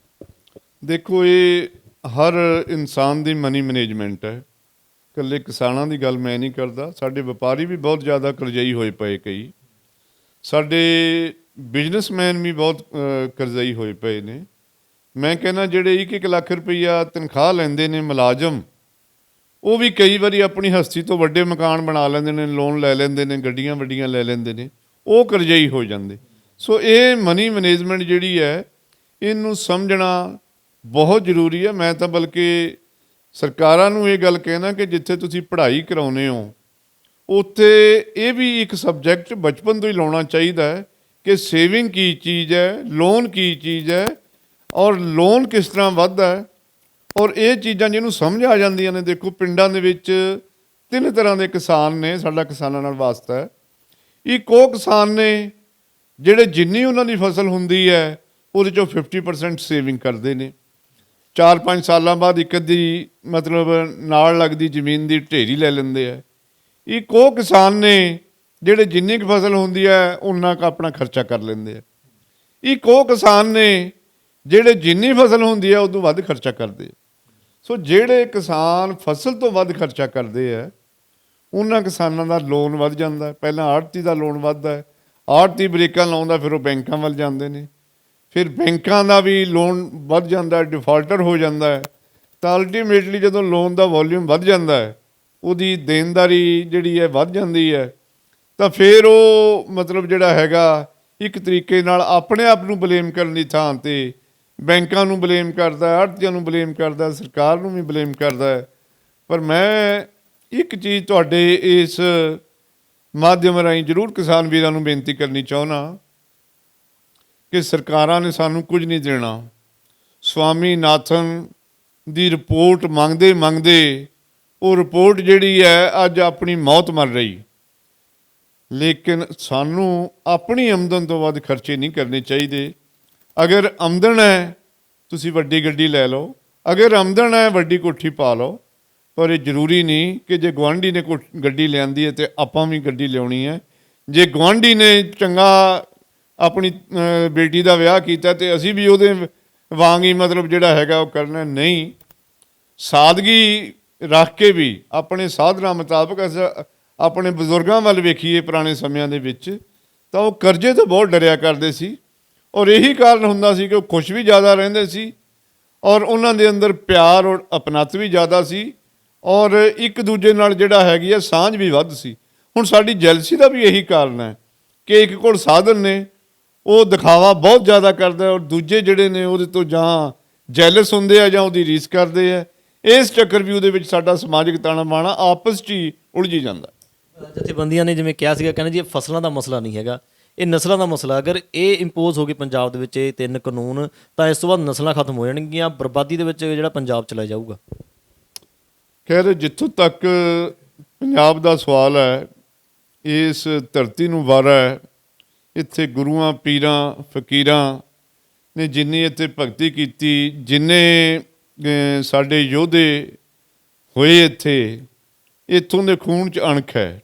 ਦੇਖੋ, ਇਹ ਹਰ ਇਨਸਾਨ ਦੀ ਮਨੀ ਮੈਨੇਜਮੈਂਟ ਹੈ, ਇਕੱਲੇ ਕਿਸਾਨਾਂ ਦੀ ਗੱਲ ਮੈਂ ਨਹੀਂ ਕਰਦਾ। ਸਾਡੇ ਵਪਾਰੀ ਵੀ ਬਹੁਤ ਜ਼ਿਆਦਾ ਕਰਜ਼ਈ ਹੋਏ ਪਏ, ਕਈ ਸਾਡੇ ਬਿਜ਼ਨਸਮੈਨ ਵੀ ਬਹੁਤ ਕਰਜ਼ਈ ਹੋਏ ਪਏ ਨੇ। ਮੈਂ ਕਹਿੰਦਾ ਜਿਹੜੇ 1-1 ਲੱਖ ਰੁਪਈਆ ਤਨਖਾਹ ਲੈਂਦੇ ਨੇ ਮੁਲਾਜ਼ਮ, ਉਹ ਵੀ ਕਈ ਵਾਰੀ ਆਪਣੀ ਹਸਤੀ ਤੋਂ ਵੱਡੇ ਮਕਾਨ ਬਣਾ ਲੈਂਦੇ ਨੇ, ਲੋਨ ਲੈ ਲੈਂਦੇ ਨੇ, ਗੱਡੀਆਂ ਵੱਡੀਆਂ ਲੈ ਲੈਂਦੇ ਨੇ, ਉਹ ਕਰਜ਼ਈ ਹੋ ਜਾਂਦੇ। ਸੋ ਇਹ ਮਨੀ ਮੈਨੇਜਮੈਂਟ ਜਿਹੜੀ ਹੈ ਇਹਨੂੰ ਸਮਝਣਾ ਬਹੁਤ ਜ਼ਰੂਰੀ ਹੈ। ਮੈਂ ਤਾਂ ਬਲਕਿ ਸਰਕਾਰਾਂ ਨੂੰ ਇਹ ਗੱਲ ਕਹਿਣਾ ਕਿ ਜਿੱਥੇ ਤੁਸੀਂ ਪੜ੍ਹਾਈ ਕਰਾਉਂਦੇ ਹੋ ਉੱਥੇ ਇਹ ਵੀ ਇੱਕ ਸਬਜੈਕਟ ਬਚਪਨ ਤੋਂ ਹੀ ਲਾਉਣਾ ਚਾਹੀਦਾ ਹੈ ਕਿ ਸੇਵਿੰਗ ਕੀ ਚੀਜ਼ ਹੈ, ਲੋਨ ਕੀ ਚੀਜ਼ ਹੈ ਔਰ ਲੋਨ ਕਿਸ ਤਰ੍ਹਾਂ ਵੱਧਦਾ ਹੈ। ਔਰ ਇਹ ਚੀਜ਼ਾਂ ਜਿਹਨੂੰ ਸਮਝ ਆ ਜਾਂਦੀਆਂ ਨੇ, ਦੇਖੋ ਪਿੰਡਾਂ ਦੇ ਵਿੱਚ 3 ਤਰ੍ਹਾਂ ਦੇ ਕਿਸਾਨ ਨੇ, ਸਾਡਾ ਕਿਸਾਨਾਂ ਨਾਲ ਵਾਸਤਾ ਹੈ। ਇੱਕ ਉਹ ਕਿਸਾਨ ਨੇ ਜਿਹੜੇ ਜਿੰਨੀ ਉਹਨਾਂ ਦੀ ਫਸਲ ਹੁੰਦੀ ਹੈ ਉਹਦੇ 'ਚੋਂ 50% ਸੇਵਿੰਗ ਕਰਦੇ ਨੇ, 4-5 ਸਾਲਾਂ ਬਾਅਦ ਇੱਕ ਅੱਧੀ ਮਤਲਬ ਨਾਲ ਲੱਗਦੀ ਜ਼ਮੀਨ ਦੀ ਢੇਰੀ ਲੈ ਲੈਂਦੇ ਆ। ਇੱਕ ਉਹ ਕਿਸਾਨ ਨੇ ਜਿਹੜੇ ਜਿੰਨੀ ਕੁ ਫਸਲ ਹੁੰਦੀ ਹੈ ਉਨਾ ਕੁ ਆਪਣਾ ਖਰਚਾ ਕਰ ਲੈਂਦੇ ਆ। ਇੱਕ ਉਹ ਕਿਸਾਨ ਨੇ ਜਿਹੜੇ ਜਿੰਨੀ ਫਸਲ ਹੁੰਦੀ ਹੈ ਉਦੋਂ ਵੱਧ ਖਰਚਾ ਕਰਦੇ ਆ। ਸੋ ਜਿਹੜੇ ਕਿਸਾਨ ਫਸਲ ਤੋਂ ਵੱਧ ਖਰਚਾ ਕਰਦੇ ਆ ਉਹਨਾਂ ਕਿਸਾਨਾਂ ਦਾ ਲੋਨ ਵੱਧ ਜਾਂਦਾ। ਪਹਿਲਾਂ ਆੜ੍ਹਤੀ ਦਾ ਲੋਨ ਵੱਧਦਾ ਹੈ, ਆੜ੍ਹਤੀ ਬ੍ਰੇਕਾਂ ਲਾਉਂਦਾ, ਫਿਰ ਉਹ ਬੈਂਕਾਂ ਵੱਲ ਜਾਂਦੇ ਨੇ, ਫਿਰ ਬੈਂਕਾਂ ਦਾ ਵੀ ਲੋਨ ਵੱਧ ਜਾਂਦਾ, ਡਿਫਾਲਟਰ ਹੋ ਜਾਂਦਾ ਹੈ। ਤਾਂ ਅਲਟੀਮੇਟਲੀ ਜਦੋਂ ਲੋਨ ਦਾ ਵੋਲਿਊਮ ਵੱਧ ਜਾਂਦਾ ਹੈ, ਉਹਦੀ ਦੇਣਦਾਰੀ ਜਿਹੜੀ ਹੈ ਵੱਧ ਜਾਂਦੀ ਹੈ, ਤਾਂ ਫਿਰ ਉਹ ਮਤਲਬ ਜਿਹੜਾ ਹੈਗਾ ਇੱਕ ਤਰੀਕੇ ਨਾਲ ਆਪਣੇ ਆਪ ਨੂੰ ਬਲੇਮ ਕਰਨ ਦੀ ਥਾਂ 'ਤੇ ਬੈਂਕਾਂ ਨੂੰ ਬਲੇਮ ਕਰਦਾ, ਆੜ੍ਹਤੀਆਂ ਨੂੰ ਬਲੇਮ ਕਰਦਾ, ਸਰਕਾਰ ਨੂੰ ਵੀ ਬਲੇਮ ਕਰਦਾ ਹੈ। ਪਰ ਮੈਂ ਇੱਕ ਚੀਜ਼ ਤੁਹਾਡੇ ਇਸ ਮਾਧਿਅਮ ਰਾਹੀਂ ਜ਼ਰੂਰ ਕਿਸਾਨ ਵੀਰਾਂ ਨੂੰ ਬੇਨਤੀ ਕਰਨੀ ਚਾਹੁੰਦਾ ਕਿ ਸਰਕਾਰਾਂ ਨੇ ਸਾਨੂੰ ਕੁਝ ਨਹੀਂ ਦੇਣਾ। ਸਵਾਮੀਨਾਥਨ ਦੀ ਰਿਪੋਰਟ ਮੰਗਦੇ ਮੰਗਦੇ ਉਹ ਰਿਪੋਰਟ ਜਿਹੜੀ ਹੈ ਅੱਜ ਆਪਣੀ ਮੌਤ ਮਰ ਰਹੀ। ਲੇਕਿਨ ਸਾਨੂੰ ਆਪਣੀ ਆਮਦਨ ਤੋਂ ਵੱਧ ਖਰਚੇ ਨਹੀਂ ਕਰਨੇ ਚਾਹੀਦੇ। ਅਗਰ ਆਮਦਨ ਹੈ ਤੁਸੀਂ ਵੱਡੀ ਗੱਡੀ ਲੈ ਲਓ, ਅਗਰ ਆਮਦਨ ਹੈ ਵੱਡੀ ਕੋਠੀ ਪਾ ਲਓ, ਪਰ ਇਹ ਜ਼ਰੂਰੀ ਨਹੀਂ ਕਿ ਜੇ ਗੁਆਂਢੀ ਨੇ ਗੱਡੀ ਲਿਆਂਦੀ ਹੈ ਤਾਂ ਆਪਾਂ ਵੀ ਗੱਡੀ ਲਿਆਉਣੀ ਹੈ। ਜੇ ਗੁਆਂਢੀ ਨੇ ਚੰਗਾ ਆਪਣੀ ਬੇਟੀ ਦਾ ਵਿਆਹ ਕੀਤਾ ਤੇ ਅਸੀਂ ਵੀ ਉਹਦੇ ਵਾਂਗ ਹੀ ਮਤਲਬ ਜਿਹੜਾ ਹੈਗਾ ਉਹ ਕਰਨਾ ਨਹੀਂ। ਸਾਦਗੀ ਰੱਖ ਕੇ ਵੀ ਆਪਣੇ ਸਾਧਨਾਂ ਮੁਤਾਬਕ ਆਪਣੇ ਬਜ਼ੁਰਗਾਂ ਵੱਲ ਵੇਖੀਏ ਪੁਰਾਣੇ ਸਮਿਆਂ ਦੇ ਵਿੱਚ ਤਾਂ ਉਹ ਕਰਜ਼ੇ ਤੋਂ ਬਹੁਤ ਡਰਿਆ ਕਰਦੇ ਸੀ, ਔਰ ਇਹੀ ਕਾਰਨ ਹੁੰਦਾ ਸੀ ਕਿ ਉਹ ਖੁਸ਼ ਵੀ ਜ਼ਿਆਦਾ ਰਹਿੰਦੇ ਸੀ ਔਰ ਉਹਨਾਂ ਦੇ ਅੰਦਰ ਪਿਆਰ ਔਰ ਅਪਣੱਤ ਵੀ ਜ਼ਿਆਦਾ ਸੀ ਔਰ ਇੱਕ ਦੂਜੇ ਨਾਲ ਜਿਹੜਾ ਹੈਗੀ ਆ ਸਾਂਝ ਵੀ ਵੱਧ ਸੀ। ਹੁਣ ਸਾਡੀ ਜੈਲਸੀ ਦਾ ਵੀ ਇਹੀ ਕਾਰਨ ਹੈ ਕਿ ਇੱਕ ਕੋਲ ਸਾਧਨ ਨੇ, ਉਹ ਦਿਖਾਵਾ ਬਹੁਤ ਜ਼ਿਆਦਾ ਕਰਦਾ ਔਰ ਦੂਜੇ ਜਿਹੜੇ ਨੇ ਉਹਦੇ ਤੋਂ ਜਾਂ ਜੈਲਸ ਹੁੰਦੇ ਆ ਜਾਂ ਉਹਦੀ ਰੀਸ ਕਰਦੇ ਆ। ਇਸ ਚੱਕਰ ਵੀ ਉਹਦੇ ਵਿੱਚ ਸਾਡਾ ਸਮਾਜਿਕ ਤਾਣਾ ਬਾਣਾ ਆਪਸ 'ਚ ਹੀ ਉਲਝੀ ਜਾਂਦਾ। ਜਥੇਬੰਦੀਆਂ ਨੇ ਜਿਵੇਂ ਕਿਹਾ ਸੀਗਾ, ਕਹਿੰਦੇ ਜੀ ਇਹ ਫਸਲਾਂ ਦਾ ਮਸਲਾ ਨਹੀਂ ਹੈਗਾ, ਇਹ ਨਸਲਾਂ ਦਾ ਮਸਲਾ। ਅਗਰ ਇਹ ਇੰਪੋਜ਼ ਹੋ ਗਏ ਪੰਜਾਬ ਦੇ ਵਿੱਚ ਇਹ 3 ਕਾਨੂੰਨ ਤਾਂ ਇਸ ਤੋਂ ਬਾਅਦ ਨਸਲਾਂ ਖਤਮ ਹੋ ਜਾਣਗੀਆਂ, ਬਰਬਾਦੀ ਦੇ ਵਿੱਚ ਜਿਹੜਾ ਪੰਜਾਬ ਚਲਾ ਜਾਊਗਾ। ਖੈਰ ਜਿੱਥੋਂ ਤੱਕ ਪੰਜਾਬ ਦਾ ਸਵਾਲ ਹੈ, ਇਸ ਧਰਤੀ ਨੂੰ ਵਾਰਾ ਹੈ, ਇੱਥੇ ਗੁਰੂਆਂ ਪੀਰਾਂ ਫਕੀਰਾਂ ਨੇ ਜਿੰਨੀ ਇੱਥੇ ਭਗਤੀ ਕੀਤੀ, ਜਿੰਨੇ ਸਾਡੇ ਯੋਧੇ ਹੋਏ ਇੱਥੋਂ ਦੇ ਖੂਨ 'ਚ ਅਣਖ ਹੈ।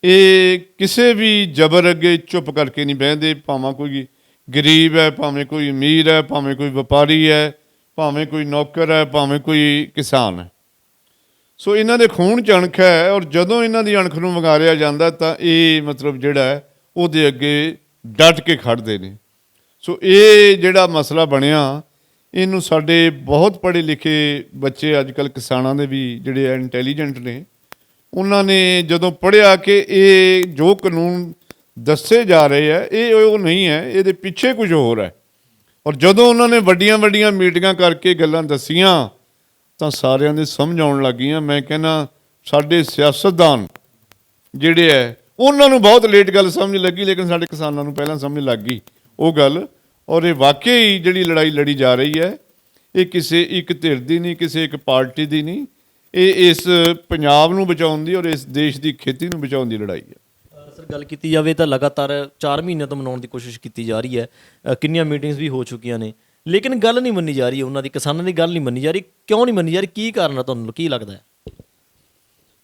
ਇਹ ਕਿਸੇ ਵੀ ਜ਼ਬਰ ਅੱਗੇ ਚੁੱਪ ਕਰਕੇ ਨਹੀਂ ਬਹਿੰਦੇ, ਭਾਵੇਂ ਕੋਈ ਗਰੀਬ ਹੈ, ਭਾਵੇਂ ਕੋਈ ਅਮੀਰ ਹੈ, ਭਾਵੇਂ ਕੋਈ ਵਪਾਰੀ ਹੈ, ਭਾਵੇਂ ਕੋਈ ਨੌਕਰ ਹੈ, ਭਾਵੇਂ ਕੋਈ ਕਿਸਾਨ ਹੈ। ਸੋ ਇਹਨਾਂ ਦੇ ਖੂਨ 'ਚ ਅਣਖ ਹੈ ਔਰ ਜਦੋਂ ਇਹਨਾਂ ਦੀ ਅਣਖ ਨੂੰ ਵੰਗਾਰਿਆ ਜਾਂਦਾ ਤਾਂ ਇਹ ਮਤਲਬ ਜਿਹੜਾ ਹੈ ਉਹਦੇ ਅੱਗੇ ਡਟ ਕੇ ਖੜ੍ਹਦੇ ਨੇ। ਸੋ ਇਹ ਜਿਹੜਾ ਮਸਲਾ ਬਣਿਆ, ਇਹਨੂੰ ਸਾਡੇ ਬਹੁਤ ਪੜ੍ਹੇ ਲਿਖੇ ਬੱਚੇ ਅੱਜ ਕੱਲ੍ਹ ਕਿਸਾਨਾਂ ਦੇ ਵੀ ਜਿਹੜੇ ਇੰਟੈਲੀਜੈਂਟ ਨੇ, ਉਹਨਾਂ ਨੇ ਜਦੋਂ ਪੜ੍ਹਿਆ ਕਿ ਇਹ ਜੋ ਕਾਨੂੰਨ ਦੱਸੇ ਜਾ ਰਹੇ ਹੈ ਇਹ ਉਹ ਨਹੀਂ ਹੈ, ਇਹਦੇ ਪਿੱਛੇ ਕੁਝ ਹੋਰ ਹੈ। ਔਰ ਜਦੋਂ ਉਹਨਾਂ ਨੇ ਵੱਡੀਆਂ ਵੱਡੀਆਂ ਮੀਟਿੰਗਾਂ ਕਰਕੇ ਗੱਲਾਂ ਦੱਸੀਆਂ ਤਾਂ ਸਾਰਿਆਂ ਦੇ ਸਮਝ ਆਉਣ ਲੱਗ ਗਈਆਂ। ਮੈਂ ਕਹਿੰਦਾ ਸਾਡੇ ਸਿਆਸਤਦਾਨ ਜਿਹੜੇ ਹੈ ਉਹਨਾਂ ਨੂੰ ਬਹੁਤ ਲੇਟ ਗੱਲ ਸਮਝ ਲੱਗੀ, ਲੇਕਿਨ ਸਾਡੇ ਕਿਸਾਨਾਂ ਨੂੰ ਪਹਿਲਾਂ ਸਮਝ ਲੱਗ ਗਈ ਉਹ ਗੱਲ। ਔਰ ਇਹ ਵਾਕਈ ਜਿਹੜੀ ਲੜਾਈ ਲੜੀ ਜਾ ਰਹੀ ਹੈ ਇਹ ਕਿਸੇ ਇੱਕ ਧਿਰ ਦੀ ਨਹੀਂ, ਕਿਸੇ ਇੱਕ ਪਾਰਟੀ ਦੀ ਨਹੀਂ, ਇਹ ਇਸ ਪੰਜਾਬ ਨੂੰ ਬਚਾਉਣ ਦੀ ਔਰ ਇਸ ਦੇਸ਼ ਦੀ ਖੇਤੀ ਨੂੰ ਬਚਾਉਣ ਦੀ ਲੜਾਈ ਹੈ। ਸਰ ਗੱਲ ਕੀਤੀ ਜਾਵੇ ਤਾਂ ਲਗਾਤਾਰ 4 ਮਹੀਨੇ ਤੋਂ ਮਨਾਉਣ ਦੀ ਕੋਸ਼ਿਸ਼ ਕੀਤੀ ਜਾ ਰਹੀ ਹੈ, ਕਿੰਨੀਆਂ ਮੀਟਿੰਗਸ ਵੀ ਹੋ ਚੁੱਕੀਆਂ ਨੇ, ਲੇਕਿਨ ਗੱਲ ਨਹੀਂ ਮੰਨੀ ਜਾ ਰਹੀ ਉਹਨਾਂ ਦੀ, ਕਿਸਾਨਾਂ ਦੀ ਗੱਲ ਨਹੀਂ ਮੰਨੀ ਜਾ ਰਹੀ। ਕਿਉਂ ਨਹੀਂ ਮੰਨੀ ਜਾ ਰਹੀ, ਕੀ ਕਾਰਨ ਹੈ, ਤੁਹਾਨੂੰ ਕੀ ਲੱਗਦਾ ਹੈ?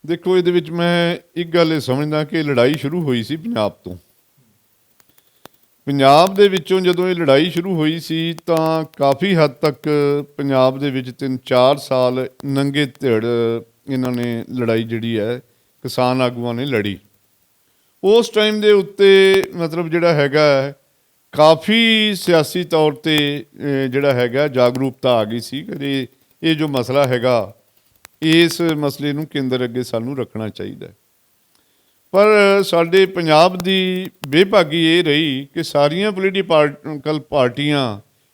ਦੇਖੋ ਇਹਦੇ ਵਿੱਚ ਮੈਂ ਇੱਕ ਗੱਲ ਇਹ ਸਮਝਦਾ ਕਿ ਲੜਾਈ ਸ਼ੁਰੂ ਹੋਈ ਸੀ ਪੰਜਾਬ ਤੋਂ। ਪੰਜਾਬ ਦੇ ਵਿੱਚੋਂ ਜਦੋਂ ਇਹ ਲੜਾਈ ਸ਼ੁਰੂ ਹੋਈ ਸੀ ਤਾਂ ਕਾਫੀ ਹੱਦ ਤੱਕ ਪੰਜਾਬ ਦੇ ਵਿੱਚ 3-4 ਸਾਲ ਨੰਗੇ ਧਿੜ ਇਹਨਾਂ ਨੇ ਲੜਾਈ ਜਿਹੜੀ ਹੈ ਕਿਸਾਨ ਆਗੂਆਂ ਨੇ ਲੜੀ। ਉਸ ਟਾਈਮ ਦੇ ਉੱਤੇ ਮਤਲਬ ਜਿਹੜਾ ਹੈਗਾ ਕਾਫੀ ਸਿਆਸੀ ਤੌਰ 'ਤੇ ਜਿਹੜਾ ਹੈਗਾ ਜਾਗਰੂਕਤਾ ਆ ਗਈ ਸੀ ਕਿ ਇਹ ਜੋ ਮਸਲਾ ਹੈਗਾ ਇਸ ਮਸਲੇ ਨੂੰ ਕੇਂਦਰ ਅੱਗੇ ਸਾਨੂੰ ਰੱਖਣਾ ਚਾਹੀਦਾ। ਪਰ ਸਾਡੇ ਪੰਜਾਬ ਦੀ ਬੇਭਾਗੀ ਇਹ ਰਹੀ ਕਿ ਸਾਰੀਆਂ ਪੋਲੀਟੀਕਲ ਪਾਰਟੀਆਂ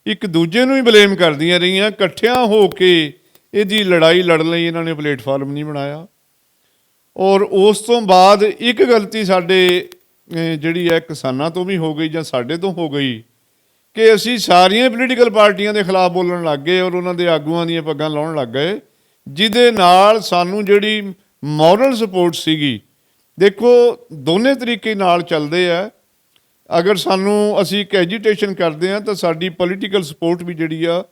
ਇੱਕ ਦੂਜੇ ਨੂੰ ਹੀ ਬਲੇਮ ਕਰਦੀਆਂ ਰਹੀਆਂ, ਇਕੱਠਿਆਂ ਹੋ ਕੇ ਇਹਦੀ ਲੜਾਈ ਲੜਨ ਲਈ ਇਹਨਾਂ ਨੇ ਪਲੇਟਫਾਰਮ ਨਹੀਂ ਬਣਾਇਆ। ਔਰ ਉਸ ਤੋਂ ਬਾਅਦ ਇੱਕ ਗਲਤੀ ਸਾਡੇ ਜਿਹੜੀ ਹੈ ਕਿਸਾਨਾਂ ਤੋਂ ਵੀ ਹੋ ਗਈ ਜਾਂ ਸਾਡੇ ਤੋਂ ਹੋ ਗਈ ਕਿ ਅਸੀਂ ਸਾਰੀਆਂ ਪੋਲੀਟੀਕਲ ਪਾਰਟੀਆਂ ਦੇ ਖਿਲਾਫ ਬੋਲਣ ਲੱਗ ਗਏ ਔਰ ਉਹਨਾਂ ਦੇ ਆਗੂਆਂ ਦੀਆਂ ਪੱਗਾਂ ਲਾਉਣ ਲੱਗ ਗਏ, ਜਿਹਦੇ ਨਾਲ ਸਾਨੂੰ ਜਿਹੜੀ ਮੋਰਲ ਸਪੋਰਟ ਸੀਗੀ, ਦੇਖੋ ਦੋਨੇ ਤਰੀਕੇ ਨਾਲ ਚੱਲਦੇ ਆ। ਅਗਰ ਅਸੀਂ ਇੱਕ ਐਜੀਟੇਸ਼ਨ ਕਰਦੇ ਹਾਂ ਤਾਂ ਸਾਡੀ ਪੋਲੀਟੀਕਲ ਸਪੋਰਟ ਵੀ ਜਿਹੜੀ ਆ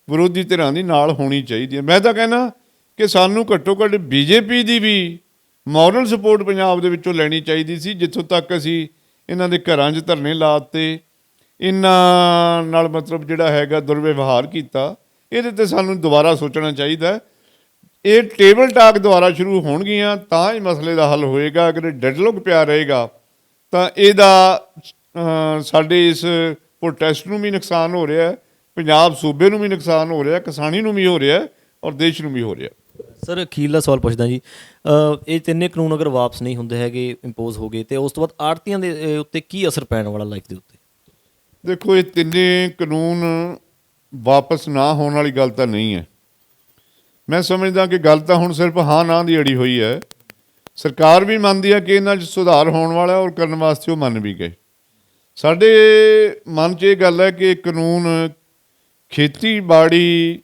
ਵਿਰੋਧੀ ਧਿਰਾਂ ਦੀ ਨਾਲ ਹੋਣੀ ਚਾਹੀਦੀ ਹੈ। ਮੈਂ ਤਾਂ ਕਹਿੰਦਾ ਕਿ ਸਾਨੂੰ ਘੱਟੋ ਘੱਟ ਬੀਜੇਪੀ ਦੀ ਵੀ ਮੋਰਲ ਸਪੋਰਟ ਪੰਜਾਬ ਦੇ ਵਿੱਚੋਂ ਲੈਣੀ ਚਾਹੀਦੀ ਸੀ। ਜਿੱਥੋਂ ਤੱਕ ਅਸੀਂ ਇਹਨਾਂ ਦੇ ਘਰਾਂ 'ਚ ਧਰਨੇ ਲਾਤੇ, ਇਹਨਾਂ ਨਾਲ ਮਤਲਬ ਜਿਹੜਾ ਹੈਗਾ ਦੁਰਵਿਵਹਾਰ ਕੀਤਾ, ਇਹਦੇ ਤੇ ਸਾਨੂੰ ਦੁਬਾਰਾ ਸੋਚਣਾ ਚਾਹੀਦਾ ਹੈ। ਇਹ ਟੇਬਲ ਟਾਕ ਦੁਆਰਾ ਸ਼ੁਰੂ ਹੋਣਗੀਆਂ ਤਾਂ ਹੀ ਮਸਲੇ ਦਾ ਹੱਲ ਹੋਏਗਾ। ਅਗਰ ਇਹ ਡੈਡਲੋਕ ਪਿਆ ਰਹੇਗਾ ਤਾਂ ਇਹਦਾ ਸਾਡੇ ਇਸ ਪ੍ਰੋਟੈਸਟ ਨੂੰ ਵੀ ਨੁਕਸਾਨ ਹੋ ਰਿਹਾ ਹੈ, ਪੰਜਾਬ ਸੂਬੇ ਨੂੰ ਵੀ ਨੁਕਸਾਨ ਹੋ ਰਿਹਾ, ਕਿਸਾਨੀ ਨੂੰ ਵੀ ਹੋ ਰਿਹਾ ਔਰ ਦੇਸ਼ ਨੂੰ ਵੀ ਹੋ ਰਿਹਾ। ਸਰ ਅਖੀਰਲਾ ਸਵਾਲ ਪੁੱਛਦਾ ਜੀ, ਇਹ ਤਿੰਨੇ ਕਾਨੂੰਨ ਅਗਰ ਵਾਪਸ ਨਹੀਂ ਹੁੰਦੇ ਹੈਗੇ, ਇੰਪੋਜ਼ ਹੋ ਗਏ, ਤੇ ਉਸ ਤੋਂ ਬਾਅਦ ਆੜ੍ਹਤੀਆਂ ਦੇ ਉੱਤੇ ਕੀ ਅਸਰ ਪੈਣ ਵਾਲਾ ਲਾਈਫ ਦੇ ਉੱਤੇ? ਦੇਖੋ, ਇਹ ਤਿੰਨੇ ਕਾਨੂੰਨ ਵਾਪਸ ਨਾ ਹੋਣ ਵਾਲੀ ਗੱਲ ਤਾਂ ਨਹੀਂ ਹੈ। ਮੈਂ ਸਮਝਦਾ ਕਿ ਗੱਲ ਤਾਂ ਹੁਣ ਸਿਰਫ ਹਾਂ ਨਾ ਦੀ ਅੜੀ ਹੋਈ ਹੈ। ਸਰਕਾਰ ਵੀ ਮੰਨਦੀ ਹੈ ਕਿ ਇਹਨਾਂ 'ਚ ਸੁਧਾਰ ਹੋਣ ਵਾਲਾ ਔਰ ਕਰਨ ਵਾਸਤੇ ਉਹ ਮੰਨ ਵੀ ਗਏ। ਸਾਡੇ ਮਨ 'ਚ ਇਹ ਗੱਲ ਹੈ ਕਿ ਇਹ ਕਾਨੂੰਨ ਖੇਤੀਬਾੜੀ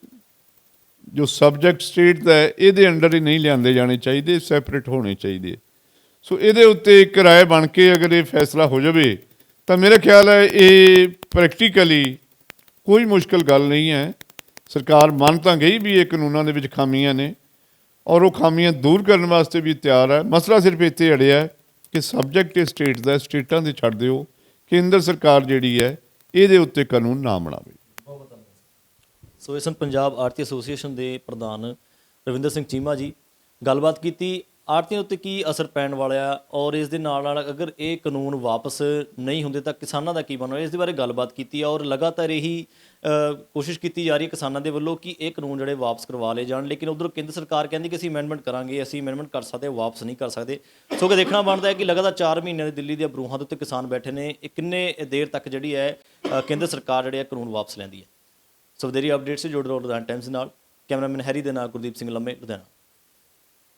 ਜੋ ਸਬਜੈਕਟ ਸਟੇਟ ਦਾ ਹੈ ਇਹਦੇ ਅੰਡਰ ਹੀ ਨਹੀਂ ਲਿਆਂਦੇ ਜਾਣੇ ਚਾਹੀਦੇ, ਸੈਪਰੇਟ ਹੋਣੇ ਚਾਹੀਦੇ। ਸੋ ਇਹਦੇ ਉੱਤੇ ਇੱਕ ਰਾਏ ਬਣ ਕੇ ਅਗਰ ਇਹ ਫੈਸਲਾ ਹੋ ਜਾਵੇ ਤਾਂ ਮੇਰਾ ਖਿਆਲ ਹੈ ਇਹ ਪ੍ਰੈਕਟੀਕਲੀ ਕੋਈ ਮੁਸ਼ਕਲ ਗੱਲ ਨਹੀਂ ਹੈ। ਸਰਕਾਰ ਮੰਨ ਤਾਂ ਗਈ ਵੀ ਇਹ ਕਾਨੂੰਨਾਂ ਦੇ ਵਿੱਚ ਖਾਮੀਆਂ ਨੇ ਔਰ ਉਹ ਖਾਮੀਆਂ ਦੂਰ ਕਰਨ ਵਾਸਤੇ ਵੀ ਤਿਆਰ ਹੈ। ਮਸਲਾ ਸਿਰਫ ਇੱਥੇ ਅੜਿਆ ਹੈ ਕਿ ਸਬਜੈਕਟ ਇਹ ਸਟੇਟ ਦਾ, ਸਟੇਟਾਂ ਦੇ ਛੱਡ ਦਿਓ, ਕੇਂਦਰ ਸਰਕਾਰ ਜਿਹੜੀ ਹੈ ਇਹਦੇ ਉੱਤੇ ਕਾਨੂੰਨ ਨਾ ਬਣਾਵੇ। ਸੋ ਇਸ ਪੰਜਾਬ ਆੜਤੀ ਐਸੋਸੀਏਸ਼ਨ ਦੇ ਪ੍ਰਧਾਨ ਰਵਿੰਦਰ ਸਿੰਘ ਚੀਮਾ ਜੀ ਗੱਲਬਾਤ ਕੀਤੀ ਆੜਤੀਆਂ ਉੱਤੇ ਕੀ ਅਸਰ ਪੈਣ ਵਾਲਾ ਆ ਔਰ ਇਸ ਦੇ ਨਾਲ ਨਾਲ ਅਗਰ ਇਹ ਕਾਨੂੰਨ ਵਾਪਸ ਨਹੀਂ ਹੁੰਦੇ ਤਾਂ ਕਿਸਾਨਾਂ ਦਾ ਕੀ ਬਣਨਾ, ਇਸ ਦੇ ਬਾਰੇ ਗੱਲਬਾਤ ਕੀਤੀ ਔਰ ਲਗਾਤਾਰ ਇਹੀ ਕੋਸ਼ਿਸ਼ ਕੀਤੀ ਜਾ ਰਹੀ ਹੈ ਕਿਸਾਨਾਂ ਦੇ ਵੱਲੋਂ ਕਿ ਇਹ ਕਾਨੂੰਨ ਜਿਹੜੇ ਵਾਪਸ ਕਰਵਾ ਲਏ ਜਾਣ। ਲੇਕਿਨ ਉਧਰੋਂ ਕੇਂਦਰ ਸਰਕਾਰ ਕਹਿੰਦੀ ਕਿ ਅਸੀਂ ਅਮੈਂਡਮੈਂਟ ਕਰਾਂਗੇ, ਅਸੀਂ ਅਮੈਂਡਮੈਂਟ ਕਰ ਸਕਦੇ, ਵਾਪਸ ਨਹੀਂ ਕਰ ਸਕਦੇ। ਸੋ ਕਿ ਦੇਖਣਾ ਬਣਦਾ ਹੈ ਕਿ ਲਗਾਤਾਰ 4 ਮਹੀਨਿਆਂ ਦੇ ਦਿੱਲੀ ਦੀਆਂ ਬਰੂਹਾਂ ਦੇ ਉੱਤੇ ਕਿਸਾਨ ਬੈਠੇ ਨੇ, ਇਹ ਕਿੰਨੇ ਦੇਰ ਤੱਕ ਜਿਹੜੀ ਹੈ ਕੇਂਦਰ ਸਰਕਾਰ ਜਿਹੜੇ ਕਾਨੂੰਨ ਵਾਪਸ ਲੈਂਦੀ ਹੈ। ਸੋ ਵਧੇਰੀ ਅਪਡੇਟਸ ਜੁੜ ਰਹੋ ਲੁਧਿਆਣਾ ਟਾਈਮਜ਼ ਨਾਲ। ਕੈਮਰਾਮੈਨ ਹੈਰੀ ਦੇ ਨਾਲ ਗੁਰਦੀਪ ਸਿੰਘ ਲੰਮੇ, ਲੁਧਿਆਣਾ।